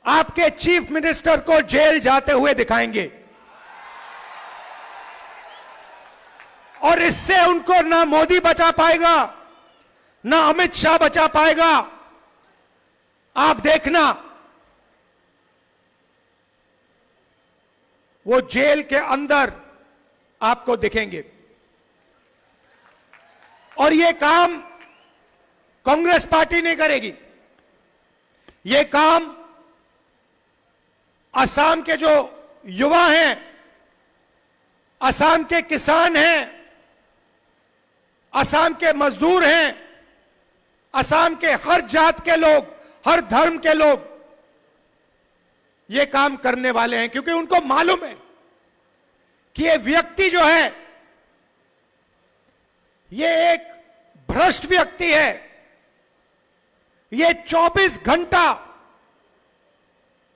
आपके चीफ मिनिस्टर को जेल जाते हुए दिखाएंगे, और इससे उनको ना मोदी बचा पाएगा, ना अमित शाह बचा पाएगा। आप देखना, वो जेल के अंदर आपको दिखेंगे। और ये काम कांग्रेस पार्टी नहीं करेगी, ये काम असम के जो युवा हैं, असम के किसान हैं, असम के मजदूर हैं, असम के हर जात के लोग, हर धर्म के लोग ये काम करने वाले हैं, क्योंकि उनको मालूम है कि ये व्यक्ति जो है, ये एक भ्रष्ट व्यक्ति है। ये 24 घंटा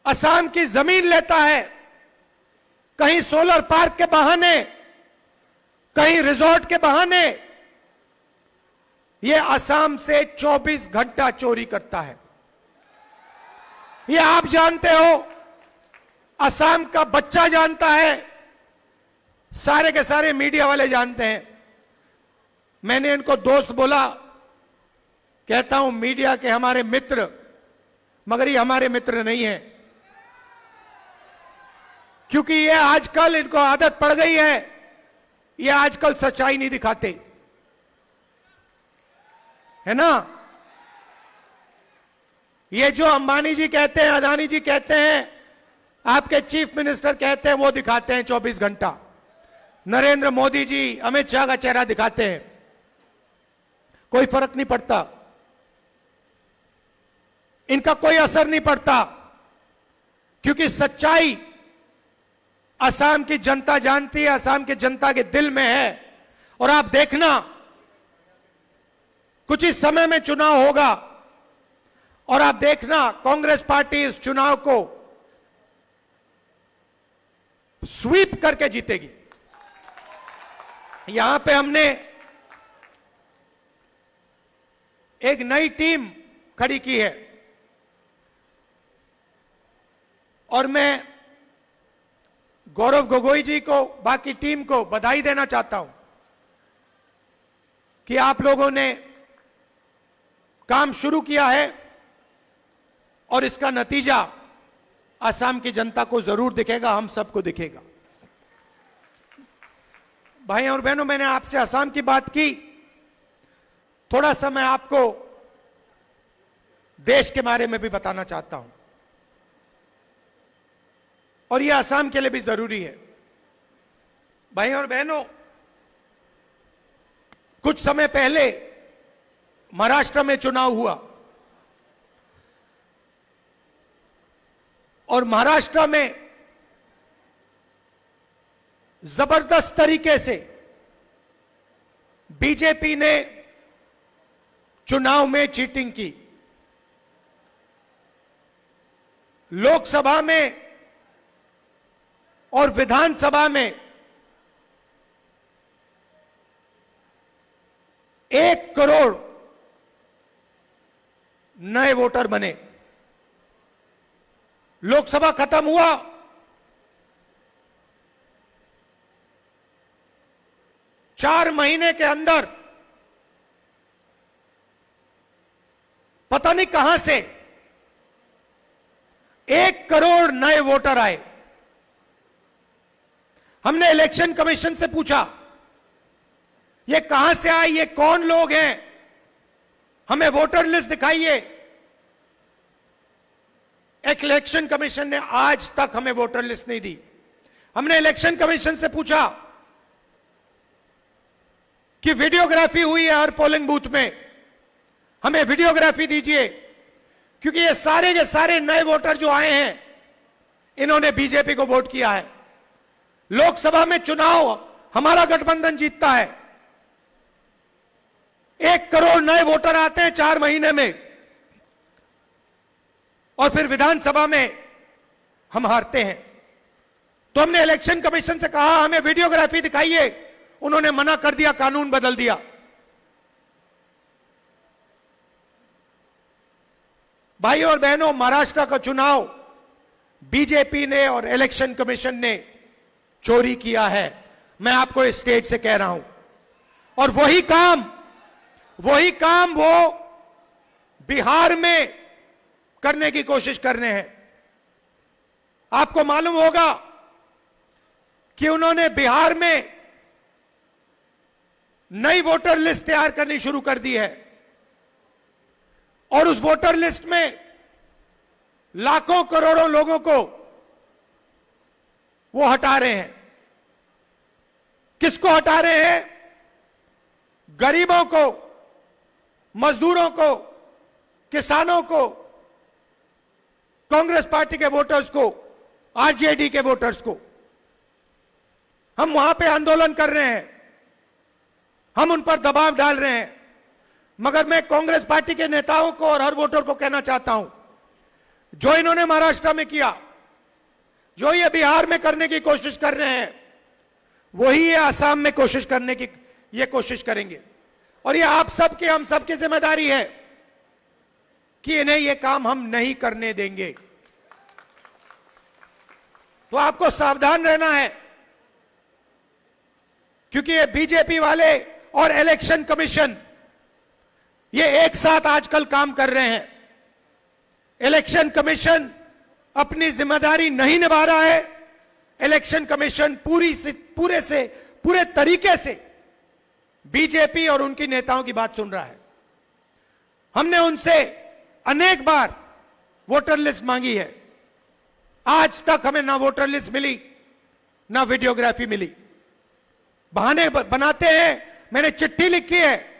असम की जमीन लेता है, कहीं सोलर पार्क के बहाने, कहीं रिजॉर्ट के बहाने ये असम से 24 घंटा चोरी करता है। ये आप जानते हो, असम का बच्चा जानता है, सारे के सारे मीडिया वाले जानते हैं। मैंने इनको दोस्त बोला, कहता हूं मीडिया के हमारे मित्र, मगर ये हमारे मित्र नहीं है, क्योंकि ये आजकल इनको आदत पड़ गई है, ये आजकल सच्चाई नहीं दिखाते, है ना। ये जो अंबानी जी कहते हैं, अदानी जी कहते हैं, आपके चीफ मिनिस्टर कहते हैं, वो दिखाते हैं 24 घंटा। नरेंद्र मोदी जी, अमित शाह का चेहरा दिखाते हैं, कोई फर्क नहीं पड़ता, इनका कोई असर नहीं पड़ता, क्योंकि सच्चाई असम की जनता जानती है, असम की जनता के दिल में है। और आप देखना, कुछ ही समय में चुनाव होगा, और आप देखना कांग्रेस पार्टी इस चुनाव को स्वीप करके जीतेगी। यहां पे हमने एक नई टीम खड़ी की है, और मैं गौरव गोगोई जी को, बाकी टीम को बधाई देना चाहता हूं कि आप लोगों ने काम शुरू किया है, और इसका नतीजा असम की जनता को जरूर दिखेगा, हम सबको दिखेगा। भाई और बहनों, मैंने आपसे असम की बात की, थोड़ा सा मैं आपको देश के बारे में भी बताना चाहता हूं, और यह असम के लिए भी जरूरी है। भाई और बहनों, कुछ समय पहले महाराष्ट्र में चुनाव हुआ, और महाराष्ट्र में जबरदस्त तरीके से बीजेपी ने चुनाव में चीटिंग की। लोकसभा में और विधानसभा में 1 करोड़ नए वोटर बने। लोकसभा खत्म हुआ, चार महीने के अंदर पता नहीं कहां से 1 करोड़ नए वोटर आए। हमने इलेक्शन कमीशन से पूछा, ये कहां से आए, ये कौन लोग हैं, हमें वोटर लिस्ट दिखाइए। इलेक्शन कमीशन ने आज तक हमें वोटर लिस्ट नहीं दी। हमने इलेक्शन कमीशन से पूछा कि वीडियोग्राफी हुई है हर पोलिंग बूथ में, हमें वीडियोग्राफी दीजिए, क्योंकि ये सारे के सारे नए वोटर जो आए हैं इन्होंने बीजेपी को वोट किया है। लोकसभा में चुनाव हमारा गठबंधन जीतता है, 1 करोड़ नए वोटर आते हैं 4 महीने में, और फिर विधानसभा में हम हारते हैं। तो हमने इलेक्शन कमीशन से कहा हमें वीडियोग्राफी दिखाइए, उन्होंने मना कर दिया, कानून बदल दिया। भाइयों और बहनों, महाराष्ट्र का चुनाव बीजेपी ने और इलेक्शन कमीशन ने चोरी किया है, मैं आपको इस स्टेज से कह रहा हूं। और वही काम वो बिहार में करने की कोशिश कर रहे हैं। आपको मालूम होगा कि उन्होंने बिहार में नई वोटर लिस्ट तैयार करनी शुरू कर दी है, और उस वोटर लिस्ट में लाखों करोड़ों लोगों को वो हटा रहे हैं। किसको हटा रहे हैं? गरीबों को, मजदूरों को, किसानों को, कांग्रेस पार्टी के वोटर्स को, आरजेडी के वोटर्स को। हम वहां पे आंदोलन कर रहे हैं, हम उन पर दबाव डाल रहे हैं, मगर मैं कांग्रेस पार्टी के नेताओं को और हर वोटर को कहना चाहता हूं, जो इन्होंने महाराष्ट्र में किया, जो ये बिहार में करने की कोशिश कर रहे हैं, वही ये आसाम में कोशिश करने की ये कोशिश करेंगे। और ये आप सबके, हम सबकी जिम्मेदारी है कि इन्हें ये काम हम नहीं करने देंगे। तो आपको सावधान रहना है, क्योंकि ये बीजेपी वाले और इलेक्शन कमीशन ये एक साथ आजकल काम कर रहे हैं। इलेक्शन कमीशन अपनी जिम्मेदारी नहीं निभा रहा है। इलेक्शन कमीशन पूरे तरीके से बीजेपी और उनकी नेताओं की बात सुन रहा है। हमने उनसे अनेक बार वोटर लिस्ट मांगी है, आज तक हमें ना वोटर लिस्ट मिली, ना वीडियोग्राफी मिली। बहाने बनाते हैं, मैंने चिट्ठी लिखी है,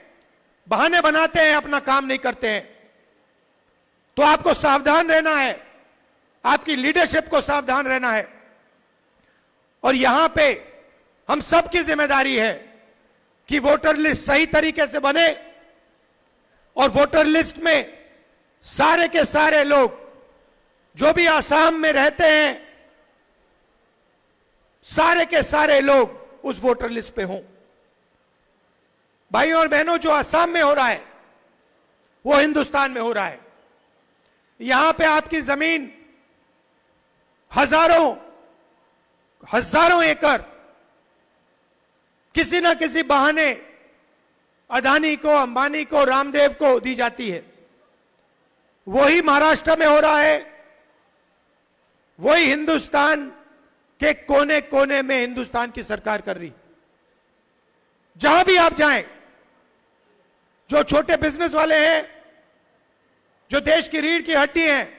बहाने बनाते हैं, अपना काम नहीं करते हैं। तो आपको सावधान रहना है, आपकी लीडरशिप को सावधान रहना है। और यहां पे हम सबकी जिम्मेदारी है कि वोटर लिस्ट सही तरीके से बने, और वोटर लिस्ट में सारे के सारे लोग जो भी आसाम में रहते हैं, सारे के सारे लोग उस वोटर लिस्ट पे हों। भाइयों और बहनों, जो असम में हो रहा है वो हिंदुस्तान में हो रहा है। यहां पे आपकी जमीन हजारों एकड़ किसी ना किसी बहाने अदानी को, अंबानी को, रामदेव को दी जाती है। वही महाराष्ट्र में हो रहा है, वही हिंदुस्तान के कोने कोने में हिंदुस्तान की सरकार कर रही। जहां भी आप जाएं, जो छोटे बिजनेस वाले हैं, जो देश की रीढ़ की हड्डी हैं,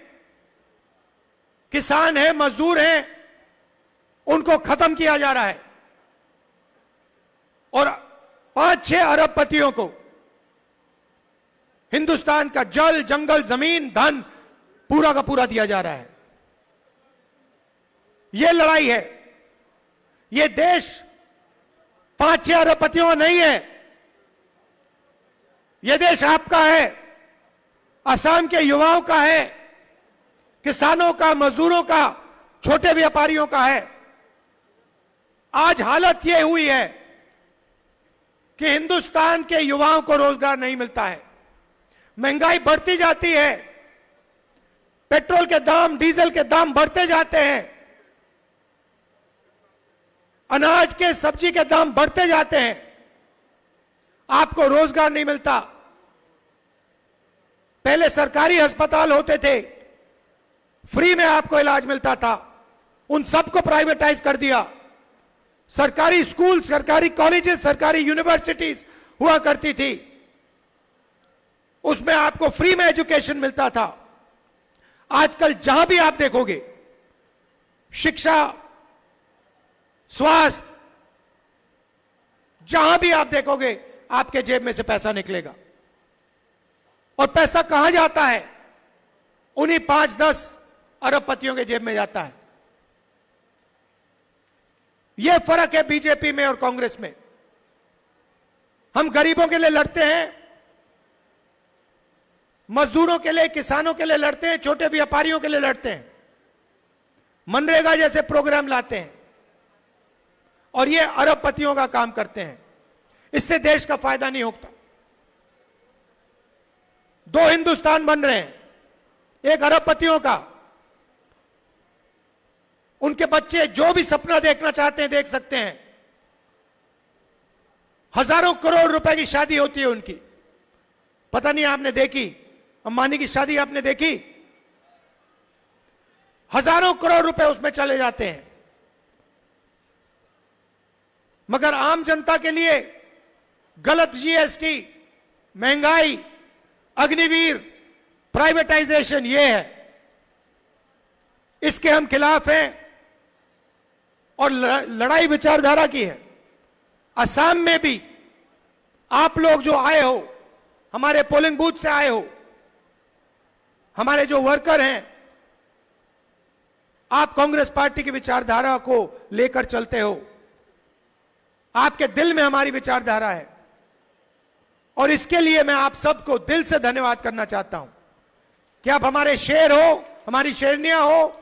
किसान हैं, मजदूर हैं, उनको खत्म किया जा रहा है। और 5-6 अरबपतियों को हिंदुस्तान का जल, जंगल, जमीन, धन पूरा का पूरा दिया जा रहा है। यह लड़ाई है। यह देश 5-6 अरबपतियों का नहीं है, यह देश आपका है, असम के युवाओं का है, किसानों का, मजदूरों का, छोटे व्यापारियों का है। आज हालत यह हुई है कि हिंदुस्तान के युवाओं को रोजगार नहीं मिलता है, महंगाई बढ़ती जाती है, पेट्रोल के दाम, डीजल के दाम बढ़ते जाते हैं, अनाज के, सब्जी के दाम बढ़ते जाते हैं, आपको रोजगार नहीं मिलता। पहले सरकारी अस्पताल होते थे, फ्री में आपको इलाज मिलता था, उन सबको प्राइवेटाइज कर दिया। सरकारी स्कूल, सरकारी कॉलेजेस, सरकारी यूनिवर्सिटीज हुआ करती थी, उसमें आपको फ्री में एजुकेशन मिलता था। आजकल जहां भी आप देखोगे, शिक्षा, स्वास्थ्य, जहां भी आप देखोगे, आपके जेब में से पैसा निकलेगा। और पैसा कहां जाता है? उन्हीं 5-10 अरबपतियों के जेब में जाता है। यह फर्क है बीजेपी में और कांग्रेस में। हम गरीबों के लिए लड़ते हैं, मजदूरों के लिए, किसानों के लिए लड़ते हैं, छोटे व्यापारियों के लिए लड़ते हैं, मनरेगा जैसे प्रोग्राम लाते हैं, और ये अरबपतियों का काम करते हैं। इससे देश का फायदा नहीं होता। दो हिंदुस्तान बन रहे हैं, एक अरबपतियों का, उनके बच्चे जो भी सपना देखना चाहते हैं देख सकते हैं। हजारों करोड़ रुपए की शादी होती है उनकी, पता नहीं आपने देखी, अंबानी की शादी आपने देखी? हजारों करोड़ रुपए उसमें चले जाते हैं। मगर आम जनता के लिए गलत जीएसटी, महंगाई, अग्निवीर, प्राइवेटाइजेशन, ये है, इसके हम खिलाफ हैं। और लड़ाई विचारधारा की है। असम में भी आप लोग जो आए हो, हमारे पोलिंग बूथ से आए हो, हमारे जो वर्कर हैं, आप कांग्रेस पार्टी की विचारधारा को लेकर चलते हो। आपके दिल में हमारी विचारधारा है, और इसके लिए मैं आप सबको दिल से धन्यवाद करना चाहता हूं कि आप हमारे शेर हो, हमारी शेरनियां हो,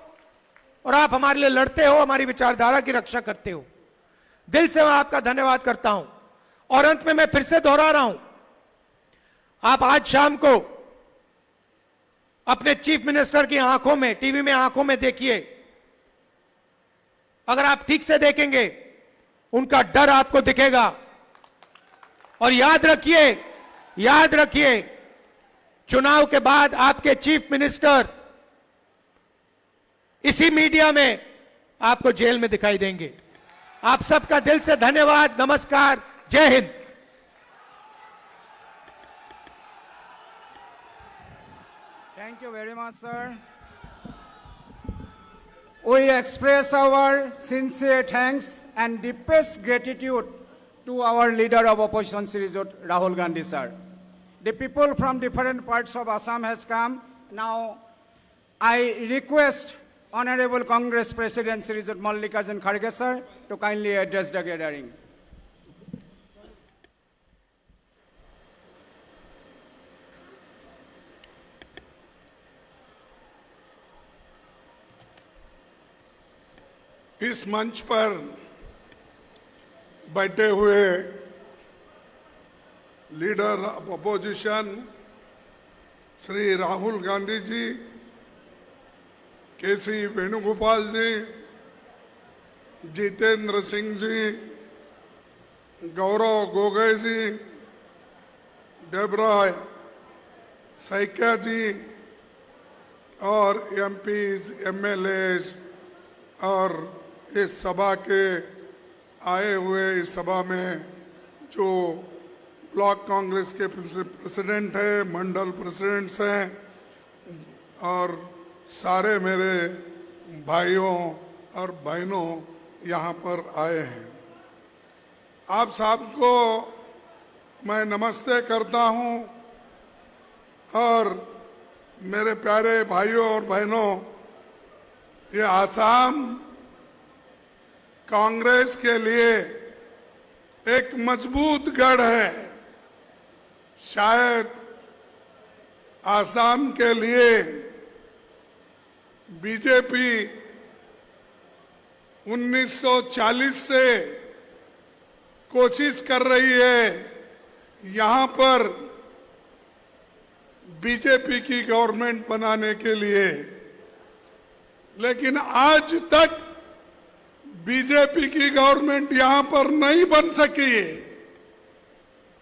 और आप हमारे लिए लड़ते हो, हमारी विचारधारा की रक्षा करते हो। दिल से मैं आपका धन्यवाद करता हूं। और अंत में मैं फिर से दोहरा रहा हूं, आप आज शाम को अपने चीफ मिनिस्टर की आंखों में, टीवी में आंखों में देखिए। अगर आप ठीक से देखेंगे, उनका डर आपको दिखेगा। और याद रखिए, चुनाव के बाद आपके चीफ मिनिस्टर इसी मीडिया में आपको जेल में दिखाई देंगे। आप सबका दिल से धन्यवाद, नमस्कार, जय Hind. Thank you very much, sir. We express our sincere thanks and deepest gratitude to our leader of opposition, Shri Rahul Gandhi, sir. The people from different parts of Assam has come. Now, I request Honorable Congress President Shri Mallikarjun Kharge, sir, to kindly address the gathering. इस मंच पर बैठे हुए leader of opposition Shri Rahul Gandhi ji, K C Venugopal ji, Jitendra Singh ji, Gaurav Gogoi ji, Debabrata Saikia ji, और MPs, MLAs, और इस सभा के आए हुए, इस सभा में जो ब्लॉक कांग्रेस के प्रेसिडेंट हैं, मंडल प्रेसिडेंट्स हैं, और सारे मेरे भाइयों और बहनों यहाँ पर आए हैं। आप सबको मैं नमस्ते करता हूँ। और मेरे प्यारे भाइयों और बहनों, ये आसाम कांग्रेस के लिए एक मजबूत गढ़ है। शायद आसाम के लिए बीजेपी 1940 से कोशिश कर रही है यहां पर बीजेपी की गवर्नमेंट बनाने के लिए, लेकिन आज तक बीजेपी की गवर्नमेंट यहां पर नहीं बन सकी।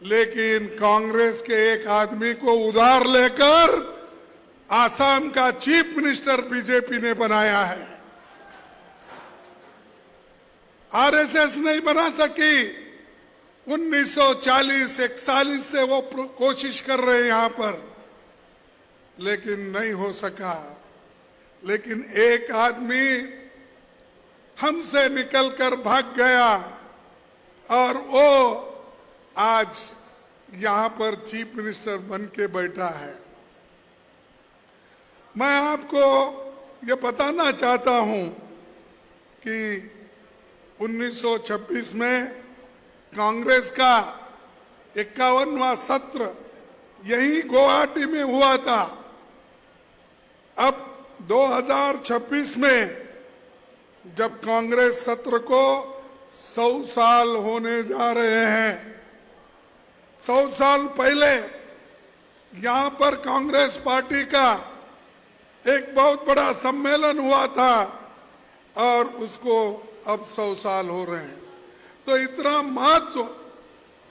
लेकिन कांग्रेस के एक आदमी को उधार लेकर आसाम का चीफ मिनिस्टर बीजेपी ने बनाया है। आरएसएस नहीं बना सकी। 1940-41 से वो कोशिश कर रहे हैं यहां पर, लेकिन नहीं हो सका। लेकिन एक आदमी हमसे निकलकर भाग गया और वो आज यहां पर चीफ मिनिस्टर बन के बैठा है। मैं आपको ये बताना चाहता हूं कि 1926 में कांग्रेस का 51वां सत्र यही गुवाहाटी में हुआ था। अब 2026 में जब कांग्रेस सत्र को 100 साल होने जा रहे हैं, 100 साल पहले यहां पर कांग्रेस पार्टी का एक बहुत बड़ा सम्मेलन हुआ था और उसको अब 100 साल हो रहे हैं। तो इतना महत्व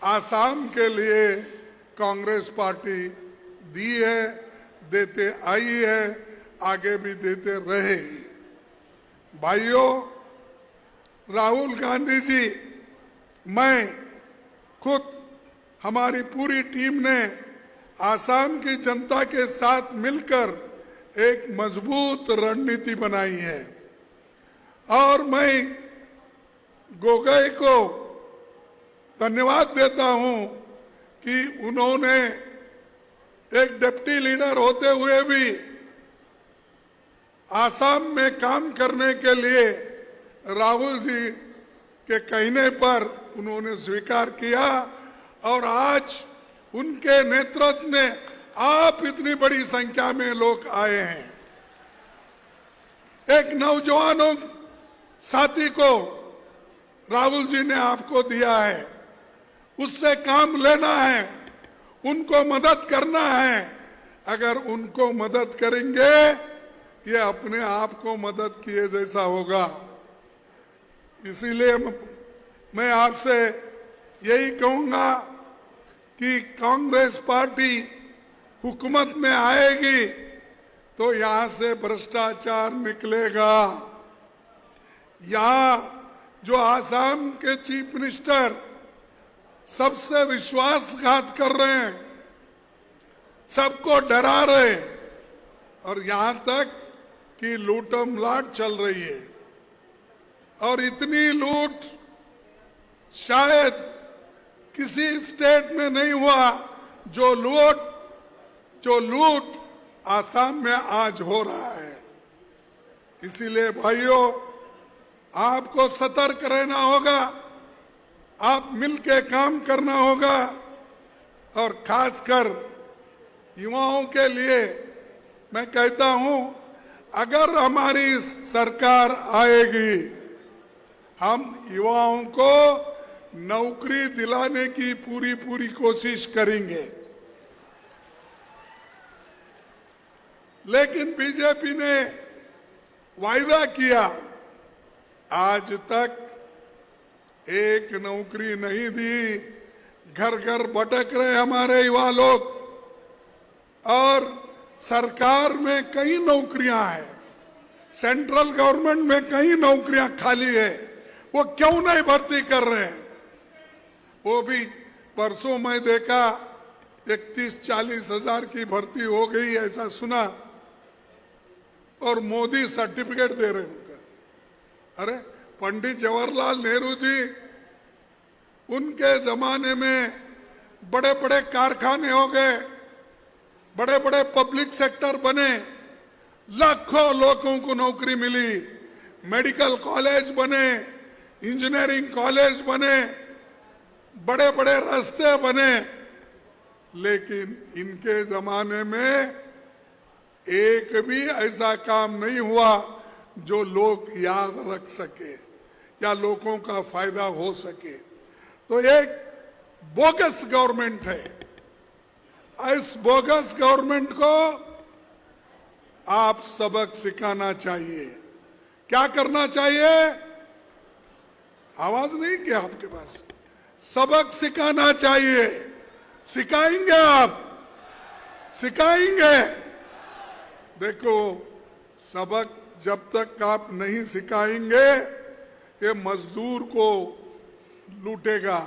आसाम के लिए कांग्रेस पार्टी दी है, देते आई है, आगे भी देते रहेगी। भाइयों, राहुल गांधी जी, मैं खुद, हमारी पूरी टीम ने आसाम की जनता के साथ मिलकर एक मजबूत रणनीति बनाई है और मैं गोगोई को धन्यवाद देता हूं कि उन्होंने एक डिप्टी लीडर होते हुए भी आसाम में काम करने के लिए राहुल जी के कहने पर उन्होंने स्वीकार किया और आज उनके नेतृत्व में आप इतनी बड़ी संख्या में लोग आए हैं। एक नौजवानों साथी को राहुल जी ने आपको दिया है, उससे काम लेना है, उनको मदद करना है। अगर उनको मदद करेंगे, ये अपने आप को मदद किए जैसा होगा। इसीलिए मैं आपसे यही कहूंगा कि कांग्रेस पार्टी हुकूमत में आएगी तो यहां से भ्रष्टाचार निकलेगा। यहां जो आसाम के चीफ मिनिस्टर सबसे विश्वासघात कर रहे हैं, सबको डरा रहे हैं और यहां तक कि लूटम लाट चल रही है। और इतनी लूट शायद किसी स्टेट में नहीं हुआ जो लूट आसाम में आज हो रहा है। इसीलिए भाइयों, आपको सतर्क रहना होगा, आप मिलके काम करना होगा और खासकर युवाओं के लिए मैं कहता हूं, अगर हमारी सरकार आएगी, हम युवाओं को नौकरी दिलाने की पूरी कोशिश करेंगे। लेकिन बीजेपी ने वायदा किया, आज तक एक नौकरी नहीं दी। घर घर भटक रहे हमारे युवा लोग और सरकार में कई नौकरियां हैं, सेंट्रल गवर्नमेंट में कई नौकरियां खाली है, वो क्यों नहीं भर्ती कर रहे हैं? वो भी परसों मैं देखा 31-40 हजार की भर्ती हो गई, ऐसा सुना, और मोदी सर्टिफिकेट दे रहे उनका। अरे पंडित जवाहरलाल नेहरू जी, उनके जमाने में बड़े बड़े कारखाने हो गए, बड़े बड़े पब्लिक सेक्टर बने, लाखों लोगों को नौकरी मिली, मेडिकल कॉलेज बने, इंजीनियरिंग कॉलेज बने, बड़े बड़े रास्ते बने। लेकिन इनके जमाने में एक भी ऐसा काम नहीं हुआ जो लोग याद रख सके या लोगों का फायदा हो सके। तो एक बोगस गवर्नमेंट है। इस बोगस गवर्नमेंट को आप सबक सिखाना चाहिए। क्या करना चाहिए? आवाज नहीं क्या आपके पास? सबक सिखाना चाहिए। सिखाएंगे आप? सिखाएंगे? देखो, सबक जब तक आप नहीं सिखाएंगे, ये मजदूर को लूटेगा,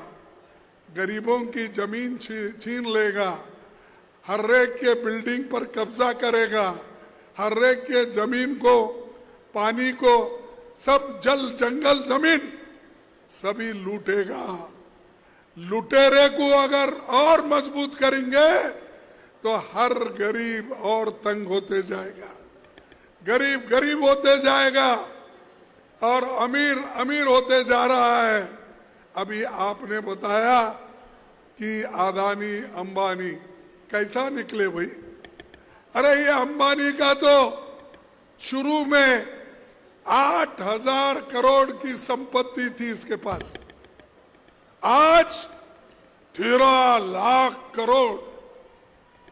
गरीबों की जमीन छीन लेगा, हर एक के बिल्डिंग पर कब्जा करेगा, हर एक के जमीन को, पानी को, सब जल जंगल जमीन सभी लूटेगा। लुटेरे को अगर और मजबूत करेंगे तो हर गरीब और तंग होते जाएगा, गरीब गरीब होते जाएगा और अमीर अमीर होते जा रहा है। अभी आपने बताया कि अदानी अंबानी कैसा निकले भाई। अरे ये अंबानी का तो शुरू में 8,000 करोड़ की संपत्ति थी इसके पास, आज 13 लाख करोड़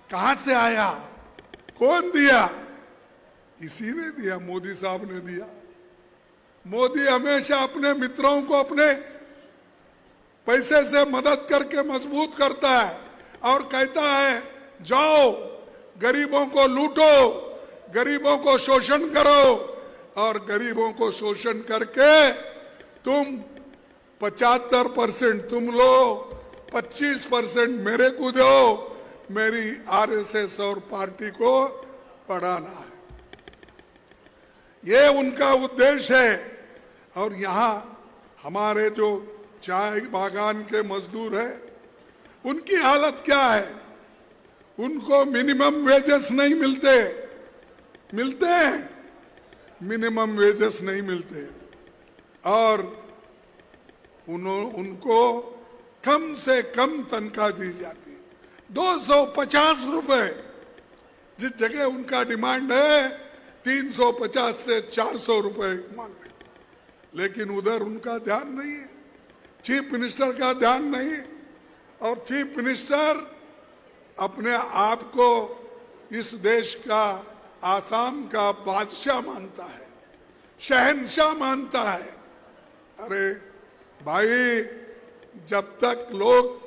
कहां से आया? कौन दिया? इसी ने दिया, मोदी साहब ने दिया। मोदी हमेशा अपने मित्रों को अपने पैसे से मदद करके मजबूत करता है और कहता है जाओ गरीबों को लूटो, गरीबों को शोषण करो, और गरीबों को शोषण करके तुम 75% तुम लो, 25% मेरे को दो, मेरी आरएसएस और पार्टी को बढ़ाना है। ये उनका उद्देश्य है। और यहाँ हमारे जो चाय बागान के मजदूर हैं, उनकी हालत क्या है? उनको मिनिमम वेजेस नहीं मिलते। मिलते हैं? मिनिमम वेजेस नहीं मिलते। और उनको कम से कम तनख्वाह दी जाती है, 250 रुपए, जिस जगह उनका डिमांड है 350 से 400 रुपए मांग रहे, लेकिन उधर उनका ध्यान नहीं है, चीफ मिनिस्टर का ध्यान नहीं। और चीफ मिनिस्टर अपने आप को इस देश का, आसाम का बादशाह मानता है, शहंशाह मानता है। अरे भाई, जब तक लोग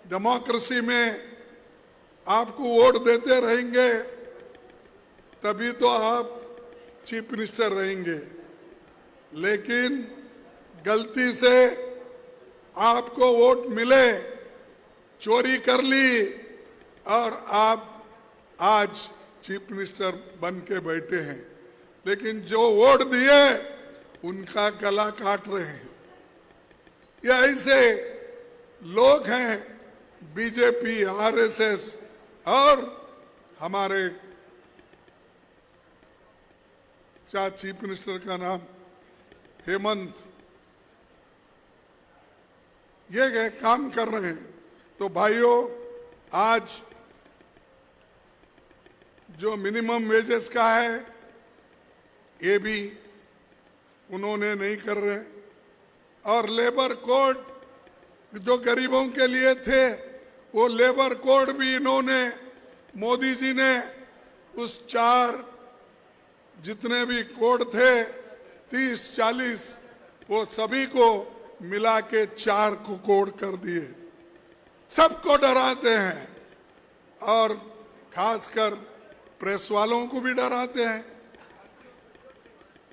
डेमोक्रेसी में आपको वोट देते रहेंगे तभी तो आप चीफ मिनिस्टर रहेंगे। लेकिन गलती से आपको वोट मिले, चोरी कर ली और आप आज चीफ मिनिस्टर बन के बैठे हैं, लेकिन जो वोट दिए उनका गला काट रहे हैं। ये ऐसे लोग हैं, बीजेपी, आरएसएस और हमारे क्या चीफ मिनिस्टर का नाम, हेमंत, ये काम कर रहे हैं। तो भाइयों, आज जो मिनिमम वेजेस का है ये भी उन्होंने नहीं कर रहे, और लेबर कोड जो गरीबों के लिए थे वो लेबर कोड भी इन्होंने, मोदी जी ने उस 4 जितने भी कोड थे 30-40 वो सभी को मिला के 4 को कोड कर दिए। सबको डराते हैं और खासकर प्रेस वालों को भी डराते हैं,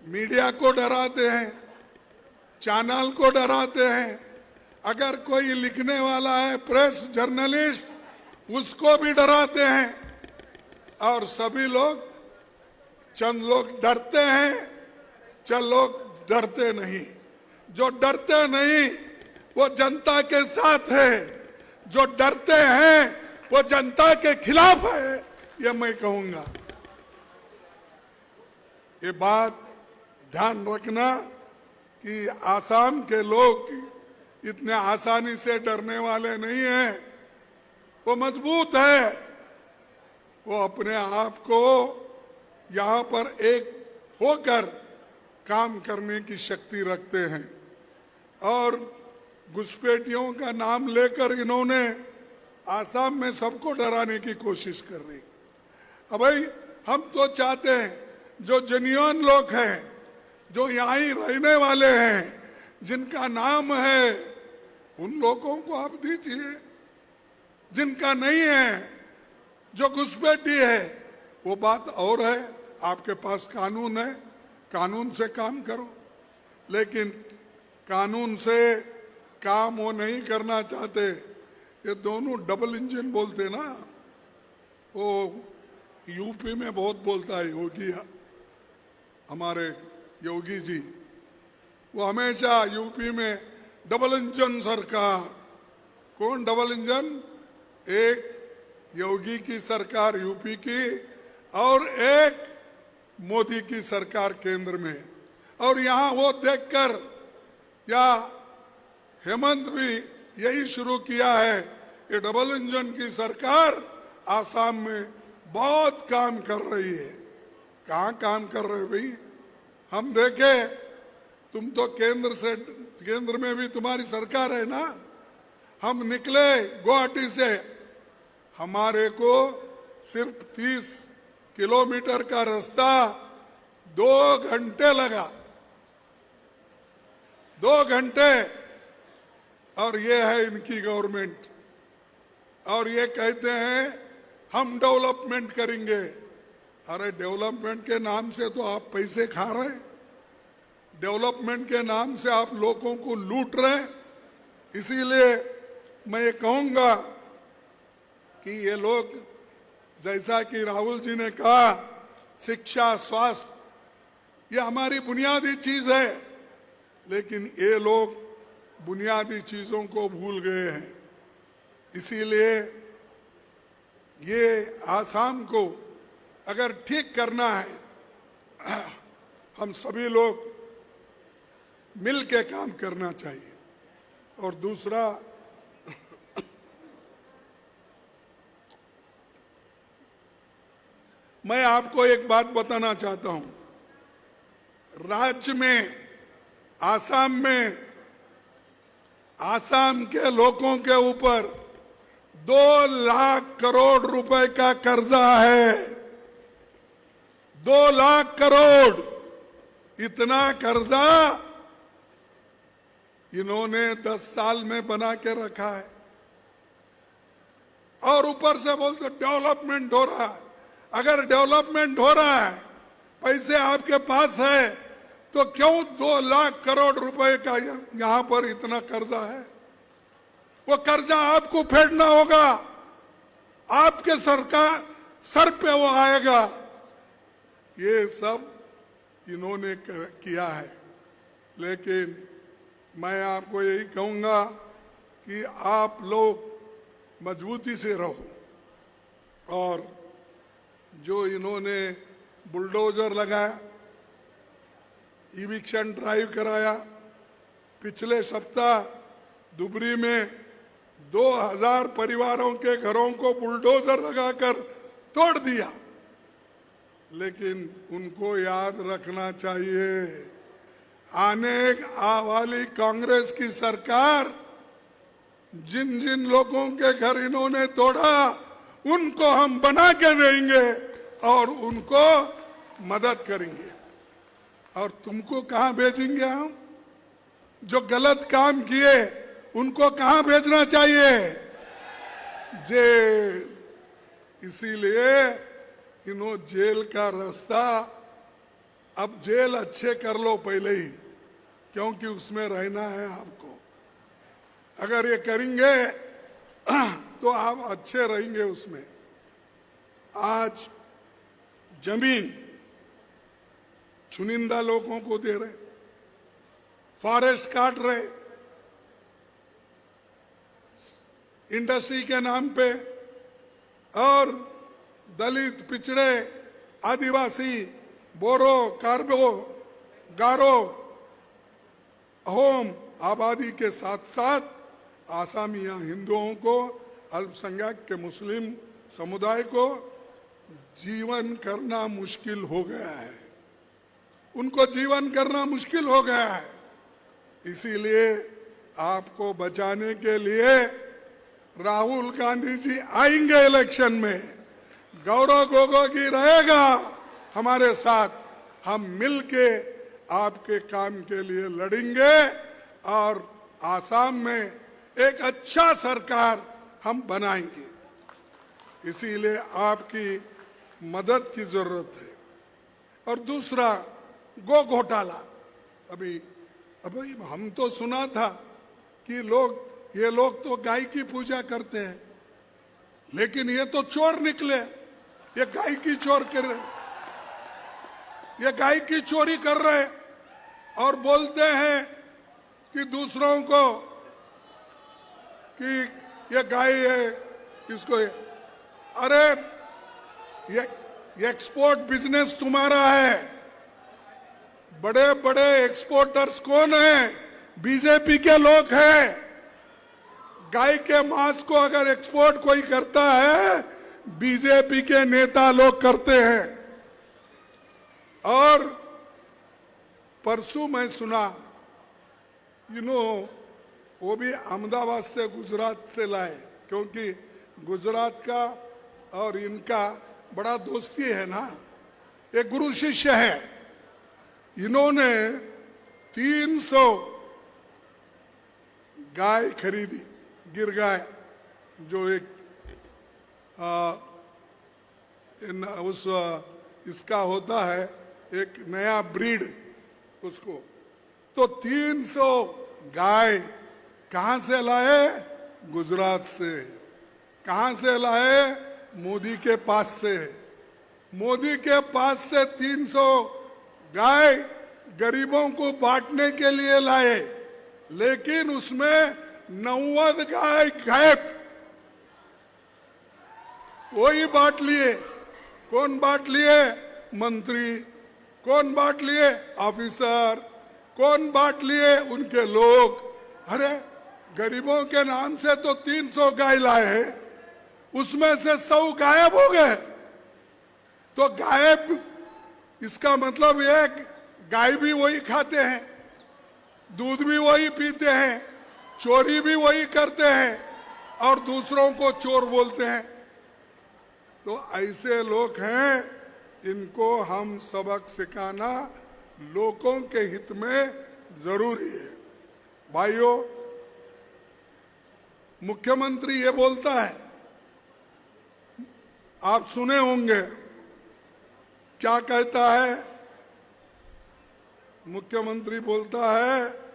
मीडिया को डराते हैं, चैनल को डराते हैं। अगर कोई लिखने वाला है, प्रेस जर्नलिस्ट, उसको भी डराते हैं। और सभी लोग, चंद लोग डरते हैं, चंद लोग डरते नहीं। जो डरते नहीं वो जनता के साथ है, जो डरते हैं वो जनता के खिलाफ है, ये मैं कहूंगा। ये बात ध्यान रखना कि आसाम के लोग इतने आसानी से डरने वाले नहीं हैं, वो मजबूत है। वो अपने आप को यहाँ पर एक होकर काम करने की शक्ति रखते हैं। और घुसपैठियों का नाम लेकर इन्होंने आसाम में सबको डराने की कोशिश कर रही। अब भाई हम तो चाहते हैं जो जेन्युइन लोग हैं, जो यहाँ ही रहने वाले हैं, जिनका नाम है, उन लोगों को आप दीजिए। जिनका नहीं है, जो घुसपैठी है, वो बात और है। आपके पास कानून है, कानून से काम करो। लेकिन कानून से काम वो नहीं करना चाहते। ये दोनों डबल इंजन बोलते ना, वो यूपी में बहुत बोलता है योगी, हमारे योगी जी, वो हमेशा यूपी में डबल इंजन सरकार। कौन डबल इंजन? एक योगी की सरकार यूपी की और एक मोदी की सरकार केंद्र में। और यहाँ वो देखकर, या हेमंत भी यही शुरू किया है, ये डबल इंजन की सरकार आसाम में बहुत काम कर रही है। कहाँ काम कर रहे भाई? हम देखे, तुम तो केंद्र में भी तुम्हारी सरकार है ना। हम निकले गुवाहाटी से, हमारे को सिर्फ 30 किलोमीटर का रास्ता 2 घंटे लगा, 2 घंटे। और ये है इनकी गवर्नमेंट, और ये कहते हैं हम डेवलपमेंट करेंगे। अरे डेवलपमेंट के नाम से तो आप पैसे खा रहे हैं, डेवलपमेंट के नाम से आप लोगों को लूट रहे हैं। इसीलिए मैं ये कहूंगा कि ये लोग, जैसा कि राहुल जी ने कहा, शिक्षा, स्वास्थ्य, ये हमारी बुनियादी चीज है, लेकिन ये लोग बुनियादी चीजों को भूल गए हैं। इसीलिए ये आसाम को अगर ठीक करना है, हम सभी लोग मिल के काम करना चाहिए। और दूसरा, मैं आपको एक बात बताना चाहता हूं। राज्य में, आसाम में, आसाम के लोगों के ऊपर 2 लाख करोड़ रुपए का कर्जा है। 2 लाख करोड़, इतना कर्जा इन्होंने 10 साल में बना के रखा है। और ऊपर से बोलते डेवलपमेंट हो रहा है। अगर डेवलपमेंट हो रहा है, पैसे आपके पास है, तो क्यों 2 लाख करोड़ रुपए का यहां पर इतना कर्जा है? वो कर्जा आपको फेडना होगा, आपके सरकार सर पे वो आएगा। ये सब इन्होंने किया है। लेकिन मैं आपको यही कहूंगा कि आप लोग मजबूती से रहो। और जो इन्होंने बुलडोजर लगाया, इविक्शन ड्राइव कराया, पिछले सप्ताह दुबरी में 2000 परिवारों के घरों को बुलडोजर लगाकर तोड़ दिया। लेकिन उनको याद रखना चाहिए, आने वाली कांग्रेस की सरकार जिन जिन लोगों के घर इन्होंने तोड़ा, उनको हम बना के देंगे और उनको मदद करेंगे। और तुमको कहां भेजेंगे हम? जो गलत काम किए उनको कहां भेजना चाहिए? जेल। इसीलिए इन्हों जेल का रास्ता, अब जेल अच्छे कर लो पहले ही, क्योंकि उसमें रहना है आपको। अगर ये करेंगे तो आप अच्छे रहेंगे उसमें। आज जमीन चुनिंदा लोगों को दे रहे, फॉरेस्ट काट रहे, इंडस्ट्री के नाम पे, और दलित, पिछड़े, आदिवासी, बोरो, कार्बो, गारो, अहोम आबादी के साथ साथ आसामी हिंदुओं को, अल्पसंख्यक के मुस्लिम समुदाय को जीवन करना मुश्किल हो गया है, उनको जीवन करना मुश्किल हो गया है। इसीलिए आपको बचाने के लिए राहुल गांधी जी आएंगे इलेक्शन में, गौरव गोगोई रहेगा हमारे साथ, हम मिलके आपके काम के लिए लड़ेंगे और आसाम में एक अच्छा सरकार हम बनाएंगे। इसीलिए आपकी मदद की जरूरत है। और दूसरा, गो घोटाला। अभी हम तो सुना था कि ये लोग तो गाय की पूजा करते हैं, लेकिन ये तो चोर निकले, ये गाय की गाय की चोरी कर रहे और बोलते हैं कि दूसरों को कि ये गाय है, इसको अरे ये एक्सपोर्ट बिजनेस तुम्हारा है। बड़े बड़े एक्सपोर्टर्स कौन है? बीजेपी के लोग हैं। गाय के मांस को अगर एक्सपोर्ट कोई करता है, बीजेपी के नेता लोग करते हैं। और परसों मैं सुना, वो भी अहमदाबाद से गुजरात से लाए, क्योंकि गुजरात का और इनका बड़ा दोस्ती है ना, एक गुरु शिष्य है। इन्होंने 300 गाय खरीदी, गिर गाय, जो एक इसका होता है एक नया ब्रीड उसको। तो 300 गाय कहां से लाए? गुजरात से। कहां से लाए? मोदी के पास से। मोदी के पास से 300 गाय गरीबों को बांटने के लिए लाए, लेकिन उसमें 90 गाय गायब। वही बांट लिए। कौन बांट लिए? मंत्री। कौन बांट लिए? ऑफिसर। कौन बांट लिए? उनके लोग। अरे गरीबों के नाम से तो 300 गाय लाए, उसमें से 100 गायब हो गए। तो गायब, इसका मतलब ये गाय भी वही खाते हैं, दूध भी वही पीते हैं, चोरी भी वही करते हैं और दूसरों को चोर बोलते हैं। तो ऐसे लोग हैं, इनको हम सबक सिखाना लोगों के हित में जरूरी है। भाइयों, मुख्यमंत्री ये बोलता है, आप सुने होंगे, क्या कहता है? मुख्यमंत्री बोलता है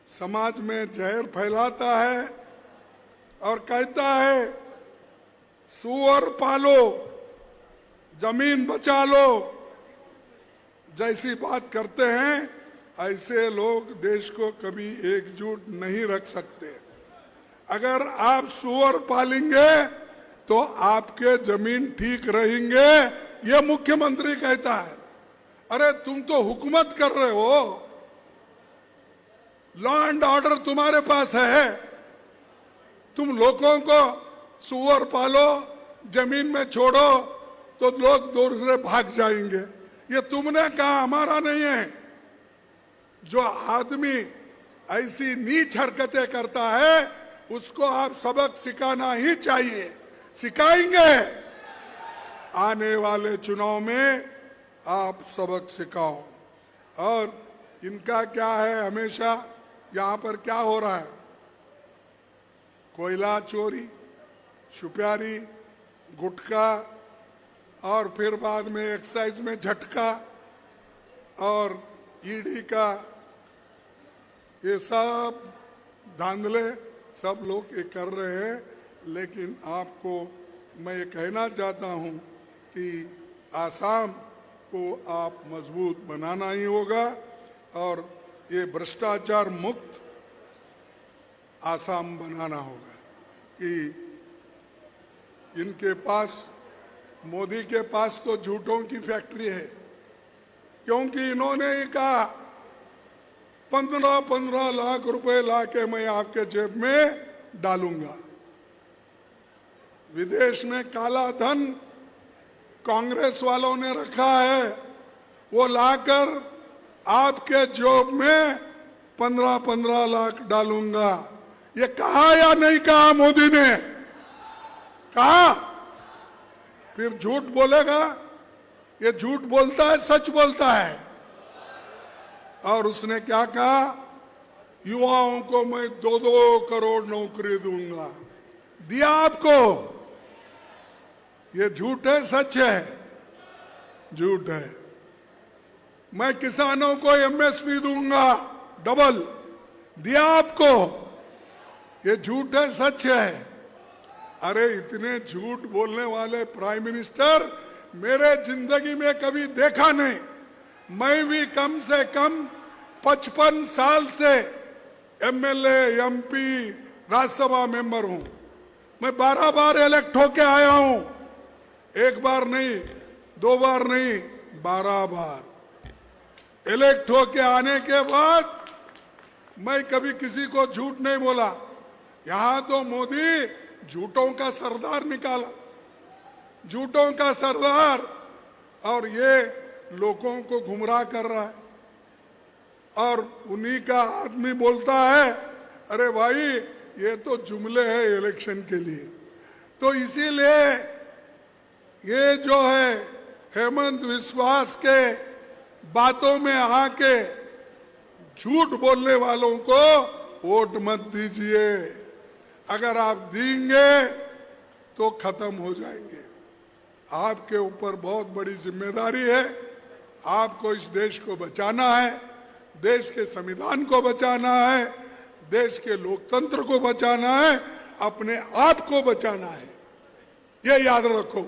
समाज में जहर फैलाता है और कहता है सुअर पालो, जमीन बचा लो। जैसी बात करते हैं, ऐसे लोग देश को कभी एकजुट नहीं रख सकते। अगर आप सुअर पालेंगे तो आपके जमीन ठीक रहेंगे, ये मुख्यमंत्री कहता है। अरे तुम तो हुकूमत कर रहे हो, लॉ एंड ऑर्डर तुम्हारे पास है, तुम लोगों को सुअर पालो, जमीन में छोड़ो तो लोग दूर से भाग जाएंगे। ये तुमने कहा, हमारा नहीं है। जो आदमी ऐसी नीच हरकतें करता है, उसको आप सबक सिखाना ही चाहिए। सिखाएंगे। आने वाले चुनाव में आप सबक सिखाओ। और इनका क्या है, हमेशा यहाँ पर क्या हो रहा है? कोयला चोरी, सुपारी, गुटखा और फिर बाद में एक्साइज में झटका और ईडी का, ये सब धांधले सब लोग ये कर रहे हैं। लेकिन आपको मैं ये कहना चाहता हूँ कि आसाम को आप मजबूत बनाना ही होगा और ये भ्रष्टाचार मुक्त आसाम बनाना होगा। कि इनके पास, मोदी के पास तो झूठों की फैक्ट्री है, क्योंकि इन्होंने ही कहा 15-15 लाख रुपए लाके मैं आपके जेब में डालूंगा। विदेश में काला धन कांग्रेस वालों ने रखा है वो लाकर आपके जॉब में 15-15 लाख डालूंगा। ये कहा या नहीं कहा मोदी ने? कहा? फिर झूठ बोलेगा? ये झूठ बोलता है सच बोलता है? और उसने क्या कहा? युवाओं को मैं 2-2 करोड़ नौकरी दूंगा। दिया आपको? ये झूठ है सच है? झूठ है। मैं किसानों को एमएसपी दूंगा डबल। दिया आपको? ये झूठ है सच है? अरे इतने झूठ बोलने वाले प्राइम मिनिस्टर मेरे जिंदगी में कभी देखा नहीं। मैं भी कम से कम 55 साल से एमएलए, एमपी, राज्यसभा मेंबर हूं। मैं 12 बार इलेक्ट होके आया हूं। 1 बार नहीं, 2 बार नहीं, 12 बार इलेक्ट होके आने के बाद मैं कभी किसी को झूठ नहीं बोला। यहां तो मोदी झूठों का सरदार निकाला, झूठों का सरदार, और ये लोगों को गुमराह कर रहा है। और उन्हीं का आदमी बोलता है अरे भाई ये तो जुमले हैं इलेक्शन के लिए। तो इसीलिए ये जो है हेमंत विश्वास के बातों में आके झूठ बोलने वालों को वोट मत दीजिए। अगर आप देंगे तो खत्म हो जाएंगे। आपके ऊपर बहुत बड़ी जिम्मेदारी है। आपको इस देश को बचाना है, देश के संविधान को बचाना है, देश के लोकतंत्र को बचाना है, अपने आप को बचाना है। ये याद रखो।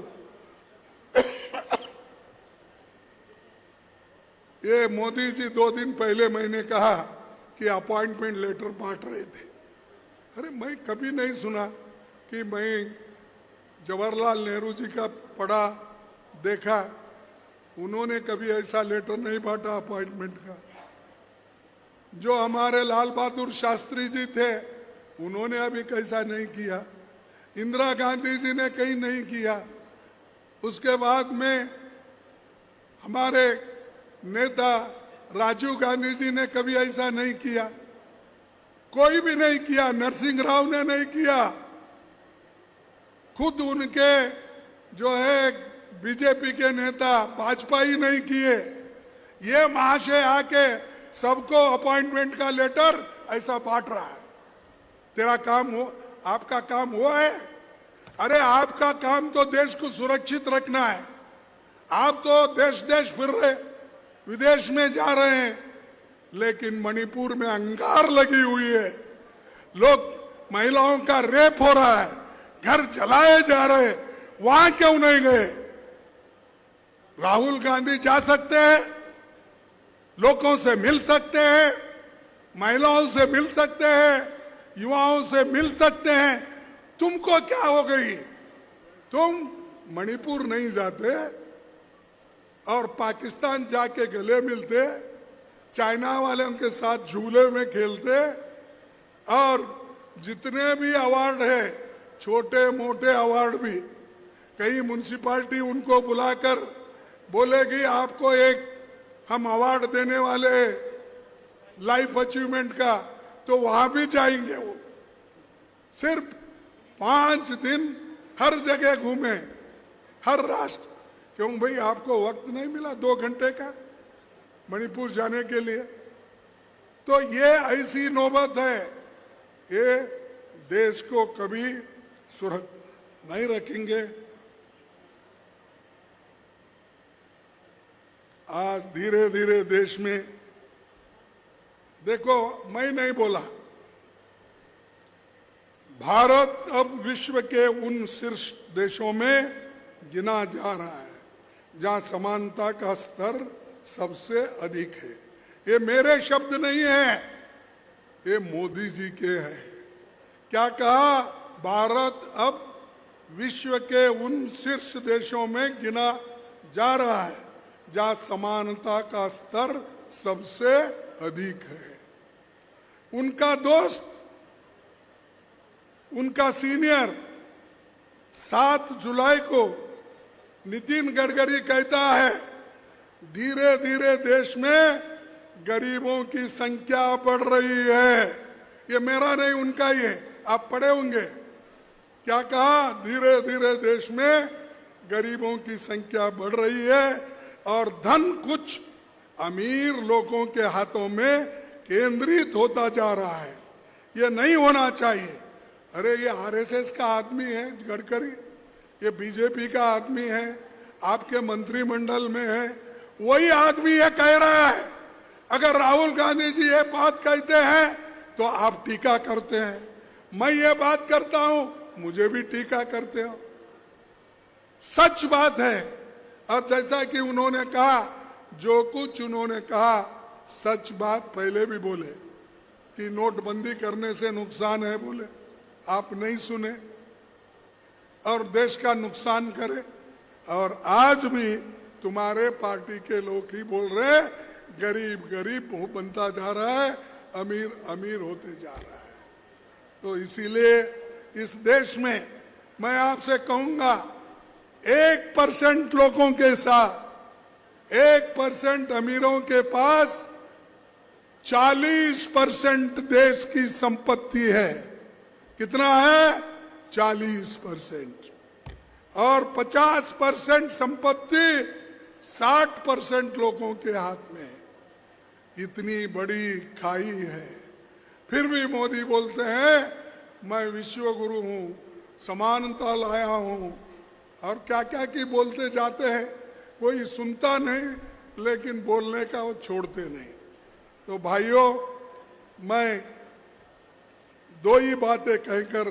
ये मोदी जी 2 दिन पहले मैंने कहा कि अपॉइंटमेंट लेटर बांट रहे थे। अरे मैं कभी नहीं सुना कि मैं जवाहरलाल नेहरू जी का पढ़ा देखा, उन्होंने कभी ऐसा लेटर नहीं बांटा अपॉइंटमेंट का। जो हमारे लाल बहादुर शास्त्री जी थे उन्होंने अभी कैसा नहीं किया, इंदिरा गांधी जी ने कहीं नहीं किया। उसके बाद में हमारे नेता राजीव गांधी जी ने कभी ऐसा नहीं किया, कोई भी नहीं किया। नरसिंह राव ने नहीं किया, खुद उनके जो है बीजेपी के नेता वाजपेयी नहीं किए। ये महाशय आके सबको अपॉइंटमेंट का लेटर ऐसा बांट रहा है। तेरा काम हो, आपका काम हुआ है? अरे आपका काम तो देश को सुरक्षित रखना है। आप तो देश देश फिर रहे, विदेश में जा रहे हैं, लेकिन मणिपुर में अंगार लगी हुई है। लोग, महिलाओं का रेप हो रहा है, घर जलाए जा रहे हैं, वहां क्यों नहीं गए? राहुल गांधी जा सकते हैं, लोगों से मिल सकते हैं, महिलाओं से मिल सकते हैं, युवाओं से मिल सकते हैं। तुमको क्या हो गई? तुम मणिपुर नहीं जाते और पाकिस्तान जाके गले मिलते, चाइना वाले उनके साथ झूले में खेलते, और जितने भी अवार्ड है, छोटे मोटे अवार्ड भी, कई म्युनिसिपैलिटी उनको बुलाकर बोलेगी आपको एक हम अवार्ड देने वाले लाइफ अचीवमेंट का, तो वहां भी जाएंगे। वो सिर्फ 5 दिन हर जगह घूमे, हर राष्ट्र। क्यों भाई, आपको वक्त नहीं मिला 2 घंटे का मणिपुर जाने के लिए? तो ये ऐसी नौबत है, ये देश को कभी सुरक्षित नहीं रखेंगे। आज धीरे धीरे देश में देखो, मैं नहीं बोला, भारत अब विश्व के उन शीर्ष देशों में गिना जा रहा है जहां समानता का स्तर सबसे अधिक है। ये मेरे शब्द नहीं है, ये मोदी जी के हैं। क्या कहा? भारत अब विश्व के उन शीर्ष देशों में गिना जा रहा है जहां समानता का स्तर सबसे अधिक है। उनका दोस्त, उनका सीनियर 7 जुलाई को नितिन गडकरी कहता है धीरे धीरे देश में गरीबों की संख्या बढ़ रही है। ये मेरा नहीं, उनका ही है, आप पढ़े होंगे। क्या कहा? धीरे धीरे देश में गरीबों की संख्या बढ़ रही है और धन कुछ अमीर लोगों के हाथों में केंद्रित होता जा रहा है। ये नहीं होना चाहिए। अरे ये आरएसएस का आदमी है गडकरी, ये बीजेपी का आदमी है, आपके मंत्रिमंडल में है, वही आदमी ये कह रहा है। अगर राहुल गांधी जी ये बात कहते हैं तो आप टीका करते हैं, मैं ये बात करता हूं, मुझे भी टीका करते हो। सच बात है। और जैसा कि उन्होंने कहा, जो कुछ उन्होंने कहा सच बात पहले भी बोले कि नोटबंदी करने से नुकसान है, बोले आप नहीं सुने और देश का नुकसान करे। और आज भी तुम्हारे पार्टी के लोग ही बोल रहे गरीब गरीब बनता जा रहा है, अमीर अमीर होते जा रहा है। तो इसीलिए इस देश में मैं आपसे कहूंगा 1% लोगों के साथ 1% अमीरों के पास 40% देश की संपत्ति है। कितना है? 40%। और 50% संपत्ति 60% लोगों के हाथ में है। इतनी बड़ी खाई है। फिर भी मोदी बोलते हैं मैं विश्व गुरु हूं, समानता लाया हूं, और क्या क्या की बोलते जाते हैं। कोई सुनता नहीं, लेकिन बोलने का वो छोड़ते नहीं। तो भाइयों, मैं दो ही बातें कहकर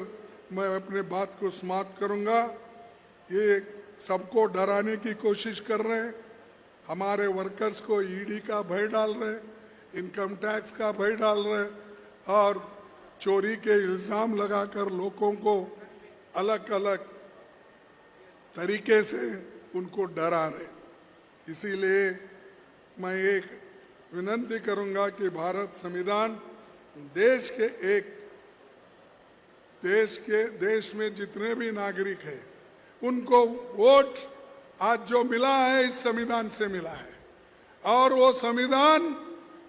मैं अपने बात को समाप्त करूंगा। ये सबको डराने की कोशिश कर रहे हैं, हमारे वर्कर्स को ईडी का भय डाल रहे हैं, इनकम टैक्स का भय डाल रहे हैं और चोरी के इल्जाम लगाकर लोगों को अलग अलग तरीके से उनको डरा रहे। इसीलिए मैं एक विनती करूंगा कि भारत संविधान देश में जितने भी नागरिक हैं उनको वोट आज जो मिला है इस संविधान से मिला है, और वो संविधान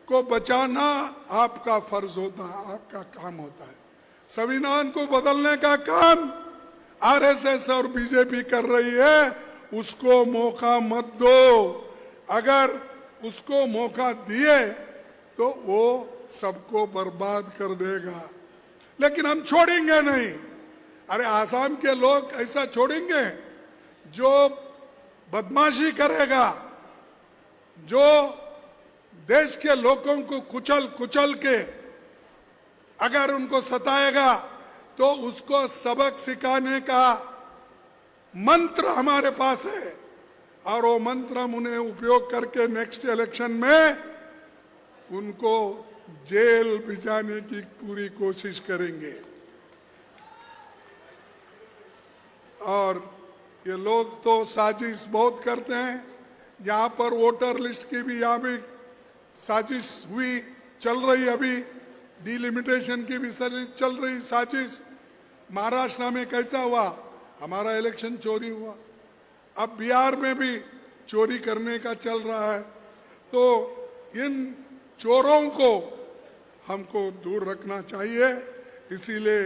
को बचाना आपका फर्ज होता है, आपका काम होता है। संविधान को बदलने का काम आरएसएस और बीजेपी कर रही है, उसको मौका मत दो। अगर उसको मौका दिए तो वो सबको बर्बाद कर देगा, लेकिन हम छोड़ेंगे नहीं। अरे आसाम के लोग ऐसा छोड़ेंगे जो बदमाशी करेगा, जो देश के लोगों को कुचल कुचल के अगर उनको सताएगा तो उसको सबक सिखाने का मंत्र हमारे पास है, और वो मंत्र हम उन्हें उपयोग करके नेक्स्ट इलेक्शन में उनको जेल भिजाने की पूरी कोशिश करेंगे। और ये लोग तो साजिश बहुत करते हैं। यहाँ पर वोटर लिस्ट की भी यहाँ भी साजिश हुई, चल रही, अभी डिलिमिटेशन की भी चल रही साजिश। महाराष्ट्र में कैसा हुआ? हमारा इलेक्शन चोरी हुआ। अब बिहार में भी चोरी करने का चल रहा है। तो इन चोरों को हमको दूर रखना चाहिए। इसीलिए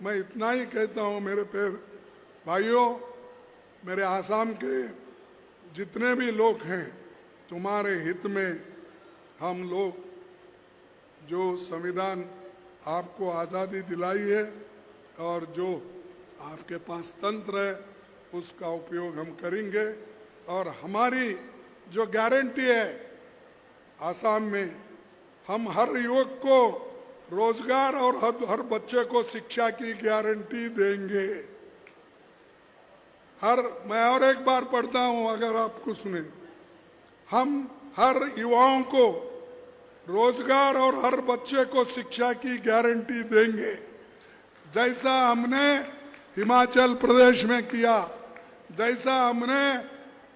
मैं इतना ही कहता हूँ मेरे भाइयों, मेरे आसाम के जितने भी लोग हैं, तुम्हारे हित में हम लोग जो संविधान आपको आज़ादी दिलाई है और जो आपके पास तंत्र है उसका उपयोग हम करेंगे। और हमारी जो गारंटी है आसाम में, हम हर युवक को रोजगार और हर बच्चे को शिक्षा की गारंटी देंगे। मैं और एक बार पढ़ता हूं, अगर आपको सुने, हम हर युवाओं को रोजगार और हर बच्चे को शिक्षा की गारंटी देंगे। जैसा हमने हिमाचल प्रदेश में किया, जैसा हमने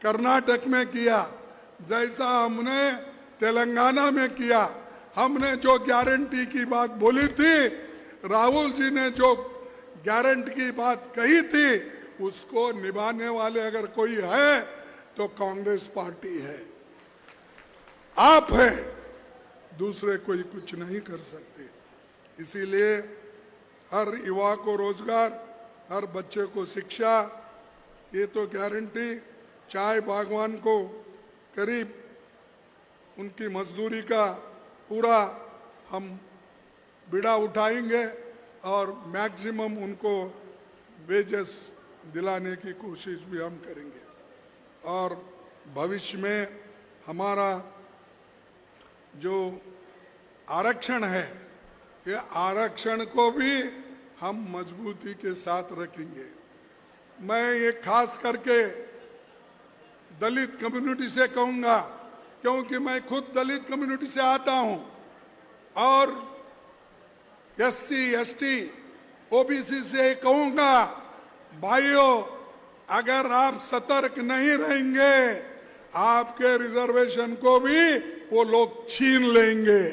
कर्नाटक में किया, जैसा हमने तेलंगाना में किया। हमने जो गारंटी की बात बोली थी, राहुल जी ने जो गारंटी की बात कही थी, उसको निभाने वाले अगर कोई है तो कांग्रेस पार्टी है, आप है, दूसरे कोई कुछ नहीं कर सकते। इसीलिए हर युवा को रोजगार, हर बच्चे को शिक्षा, ये तो गारंटी। चाय बागवान को करीब उनकी मजदूरी का पूरा हम बिड़ा उठाएंगे और मैक्सिमम उनको वेजेस दिलाने की कोशिश भी हम करेंगे। और भविष्य में हमारा जो आरक्षण है, ये आरक्षण को भी हम मजबूती के साथ रखेंगे। मैं ये खास करके दलित कम्युनिटी से कहूंगा, क्योंकि मैं खुद दलित कम्युनिटी से आता हूं और एससी, एसटी, ओबीसी से कहूंगा, भाइयों अगर आप सतर्क नहीं रहेंगे आपके रिजर्वेशन को भी वो लोग छीन लेंगे।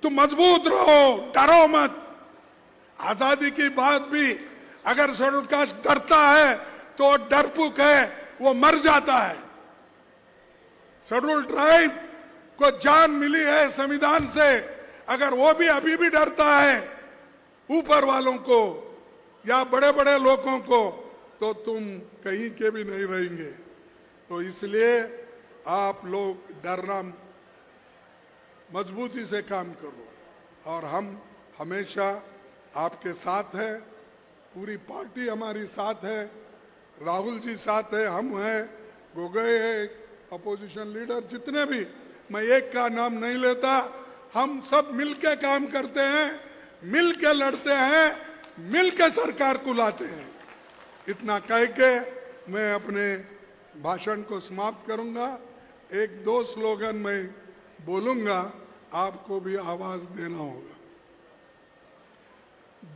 तो मजबूत रहो, डरो मत। आजादी की बात भी अगर शेड्यूल कास्ट डरता है तो डरपुक है, वो मर जाता है। शेड्यूल ट्राइब को जान मिली है संविधान से, अगर वो भी अभी भी डरता है ऊपर वालों को या बड़े बड़े लोगों को, तो तुम कहीं के भी नहीं रहेंगे। तो इसलिए आप लोग डरना, मजबूती से काम करो और हम हमेशा आपके साथ है। पूरी पार्टी हमारी साथ है, राहुल जी साथ है, हम हैं, गोगोई है, अपोजिशन लीडर, जितने भी, मैं एक का नाम नहीं लेता, हम सब मिलके काम करते हैं, मिलके लड़ते हैं, मिलके सरकार को लाते हैं। इतना कह के मैं अपने भाषण को समाप्त करूंगा। एक दो स्लोगन मैं बोलूंगा, आपको भी आवाज देना होगा।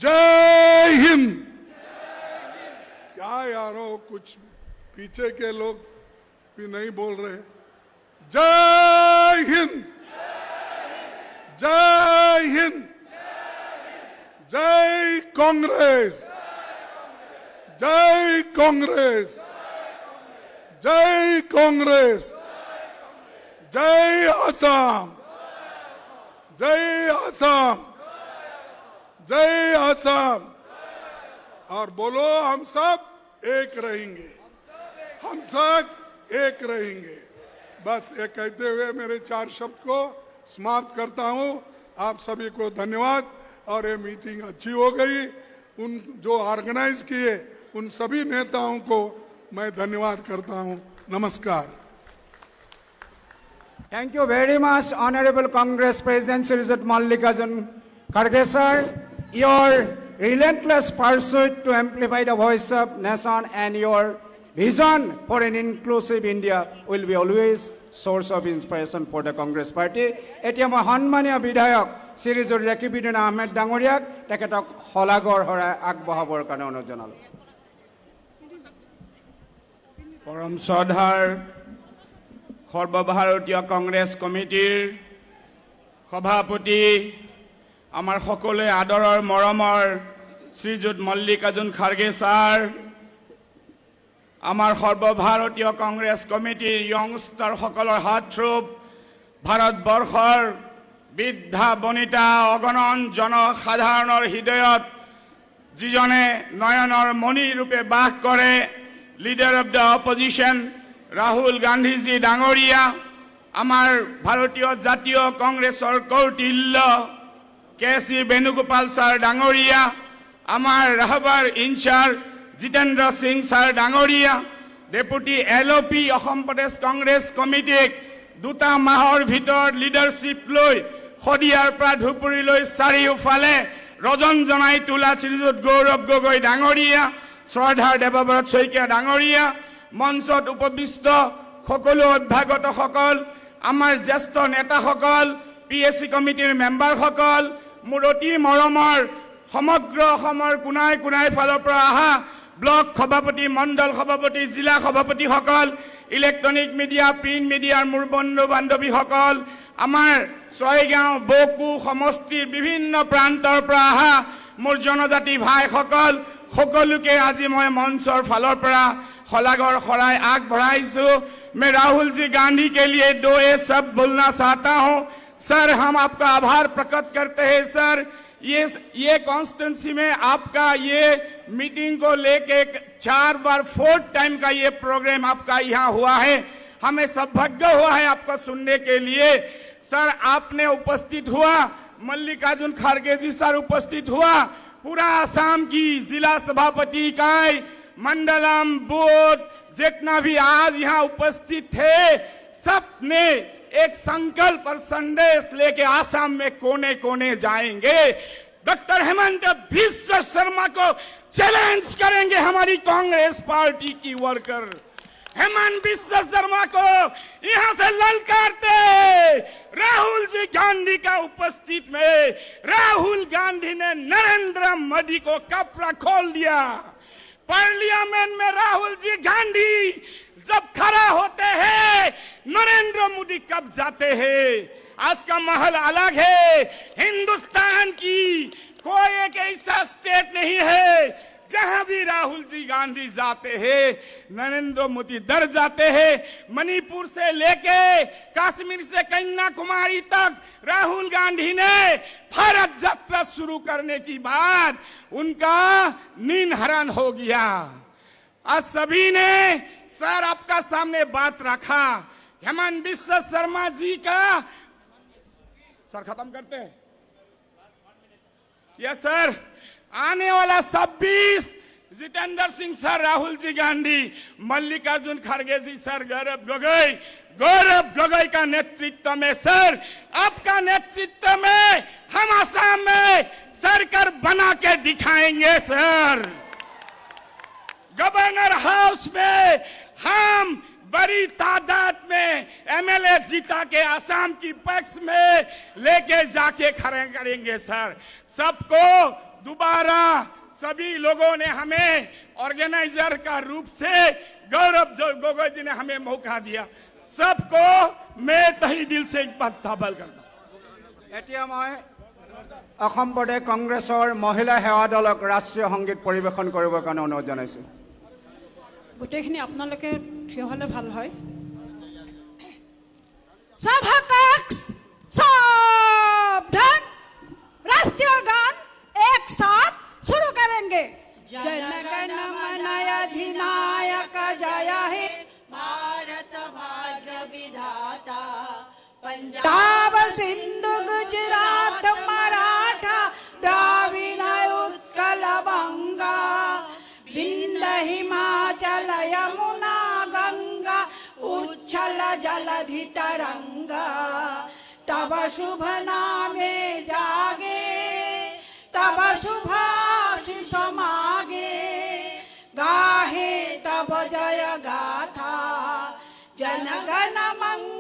जय हिंद। क्या यारो, कुछ पीछे के लोग भी नहीं बोल रहे। जय हिंद, जय हिंद, जय कांग्रेस, जय कांग्रेस, जय कांग्रेस, जय आसाम, जय आसाम, जय आसाम। और बोलो, हम सब एक रहेंगे, हम सब एक रहेंगे। बस ये कहते हुए मेरे 4 शब्द को समाप्त करता हूं। आप सभी को धन्यवाद। और ये मीटिंग अच्छी हो गई। उन जो ऑर्गेनाइज किए उन सभी नेताओं को मैं धन्यवाद करता हूं। नमस्कार। Thank you very much, Honorable Congress President Srijit Mallikarjun Kharge sir. Your relentless pursuit to amplify the voice of nation and your vision for an inclusive India will be always source of inspiration for the Congress Party. এতিয়া মই সন্মানীয় বিধায়ক শ্ৰীযুত ৰেকিবুদ্দিন আহমেদ ডাঙৰীয়াক তেখেতক শলাগৰ শৰাই আগবঢ়াবৰ কাৰণে অনুৰোধ জনালোঁ। পৰম শ্ৰদ্ধাৰ সৰ্বভাৰতীয় কংগ্ৰেছ কমিটিৰ সভাপতি আমাৰ সকলোৱে আদৰৰ মৰমৰ শ্ৰীযুত মল্লিকাৰ্জুন খাৰ্গে ছাৰ, আমাৰ সৰ্বভাৰতীয় কংগ্ৰেছ কমিটিৰ য়ংষ্টাৰসকলৰ হাতথ্ৰুপ, ভাৰতবৰ্ষৰ বৃদ্ধা বনিতা অগণন জনসাধাৰণৰ হৃদয়ত যিজনে নয়নৰ মণি ৰূপে বাস কৰে, leader of the opposition Rahul Gandhiji ডাঙৰীয়া, আমাৰ ভাৰতীয় জাতীয় কংগ্ৰেছৰ কৌটিল্য কে.চি. বেণুগোপাল ছাৰ ডাঙৰীয়া, আমাৰ ৰাহবাৰ ইনচাৰ্জ জিতেন্দ্ৰ সিং ছাৰ ডাঙৰীয়া, ডেপুটি LOP অসম প্ৰদেশ কংগ্ৰেছ কমিটিক 2 মাহৰ ভিতৰত লিডাৰশ্বিপ লৈ শদিয়াৰ পৰা ধুপুৰীলৈ চাৰিওফালে ৰজন জনাই তোলা শ্ৰীযুত গৌৰৱ গগৈ ডাঙৰীয়া, শ্ৰদ্ধাৰ দেৱব্ৰত শইকীয়া ডাঙৰীয়া, মঞ্চত উপবিষ্ট সকলো অভ্যাগতসকল, আমাৰ জ্যেষ্ঠ নেতাসকল, PSC কমিটিৰ মেম্বাৰসকল, মোৰ অতি মৰমৰ সমগ্ৰ অসমৰ কোনাই কোনাই ফালৰ পৰা অহা ব্লক সভাপতি, মণ্ডল সভাপতি, জিলা সভাপতিসকল, ইলেক্ট্ৰনিক মিডিয়া, প্ৰিণ্ট মিডিয়াৰ মোৰ বন্ধু বান্ধৱীসকল, আমাৰ ছয়গাঁও বকু সমষ্টিৰ বিভিন্ন প্ৰান্তৰ পৰা অহা মোৰ জনজাতি ভাইসকল, সকলোকে আজি মই মঞ্চৰ ফালৰ পৰা শলাগৰ শৰাই আগবঢ়াইছো। मैं राहुल जी गांधी के लिए दो ये सब बोलना चाहता हूं। सर, हम आपका आभार प्रकट करते हैं। सर, ये कॉन्स्टिट्यूंसी में आपका ये मीटिंग को लेके 4 बार 4th टाइम का ये प्रोग्राम आपका यहाँ हुआ है। हमें सौभाग्य हुआ है आपको सुनने के लिए। सर, आपने उपस्थित हुआ, मल्लिकार्जुन खड़गे जी सर उपस्थित हुआ, पूरा आसाम की जिला सभापति इकाई, मंडलम, बूथ, जितना भी आज यहाँ उपस्थित थे, सब ने एक संकल्प और संदेश लेके आसाम में कोने कोने जाएंगे। डॉक्टर हेमंत बिस्व शर्मा को चैलेंज करेंगे हमारी कांग्रेस पार्टी की वर्कर। हेमंत बिस्व शर्मा को यहाँ से ललकारते राहुल जी गांधी का उपस्थित में राहुल गांधी ने नरेंद्र मोदी को कपड़ा खोल दिया। पार्लियामेंट में राहुल जी गांधी जब खड़ा होते हैं, नरेंद्र मोदी कब जाते हैं। आज का महल अलग है। हिंदुस्तान की कोई एक ऐसा स्टेट नहीं है जहां भी राहुल जी गांधी जाते हैं नरेंद्र मोदी डर जाते हैं। मणिपुर से लेके कश्मीर से कन्याकुमारी तक राहुल गांधी ने भारत यात्रा शुरू करने की बाद उनका नींद हरण हो गया। आज सभी ने सर आपका सामने बात रखा। हेमंत बिस्व शर्मा जी का सर खत्म करते हैं। यस सर, आने वाला 26 जितेंद्र सिंह सर, राहुल जी गांधी, मल्लिकार्जुन खड़गे जी सर, गौरव गोगोई का नेतृत्व में सर, आपका नेतृत्व में हम आसाम में सरकार बना के दिखाएंगे सर। गवर्नर हाउस में हम बड़ी तादाद में एमएलए जीता के आसाम की पक्ष में लेके जाके खड़े करेंगे सर। सबको दोबारा सभी लोगों ने हमें ऑर्गेनाइजर का रूप से गौरव गोगोई जी ने हमें मौका दिया। सबको मैं तहे दिल से एक बात धाबल करता हूं। এতিয়া মই অসম প্ৰদেশ কংগ্ৰেছৰ মহিলা সেৱা দলক ৰাষ্ট্ৰীয় সংগীত পৰিৱেশন কৰিবৰ কাৰণে অনুৰোধ জনাইছো। গোটেইখিনি আপোনালোকে থিয় হলে ভাল হয়। सभा कक्ष सावधान, राष्ट्रीय गान एक साथ शुरू करेंगे। जन गण मन अधिनायक जय हे भारत भाग्य विधाता, पंजाब सिंधु गुजरात मराठा द्राविड़ उत्कल बंगा, विंध्य हिमाचल यमुना गंगा, उच्छल जलधि तरंगा। तब शुभ नामे जागे, तब शुभाशिष मागे, गाहे तब जय गाथा, जनगण मंगल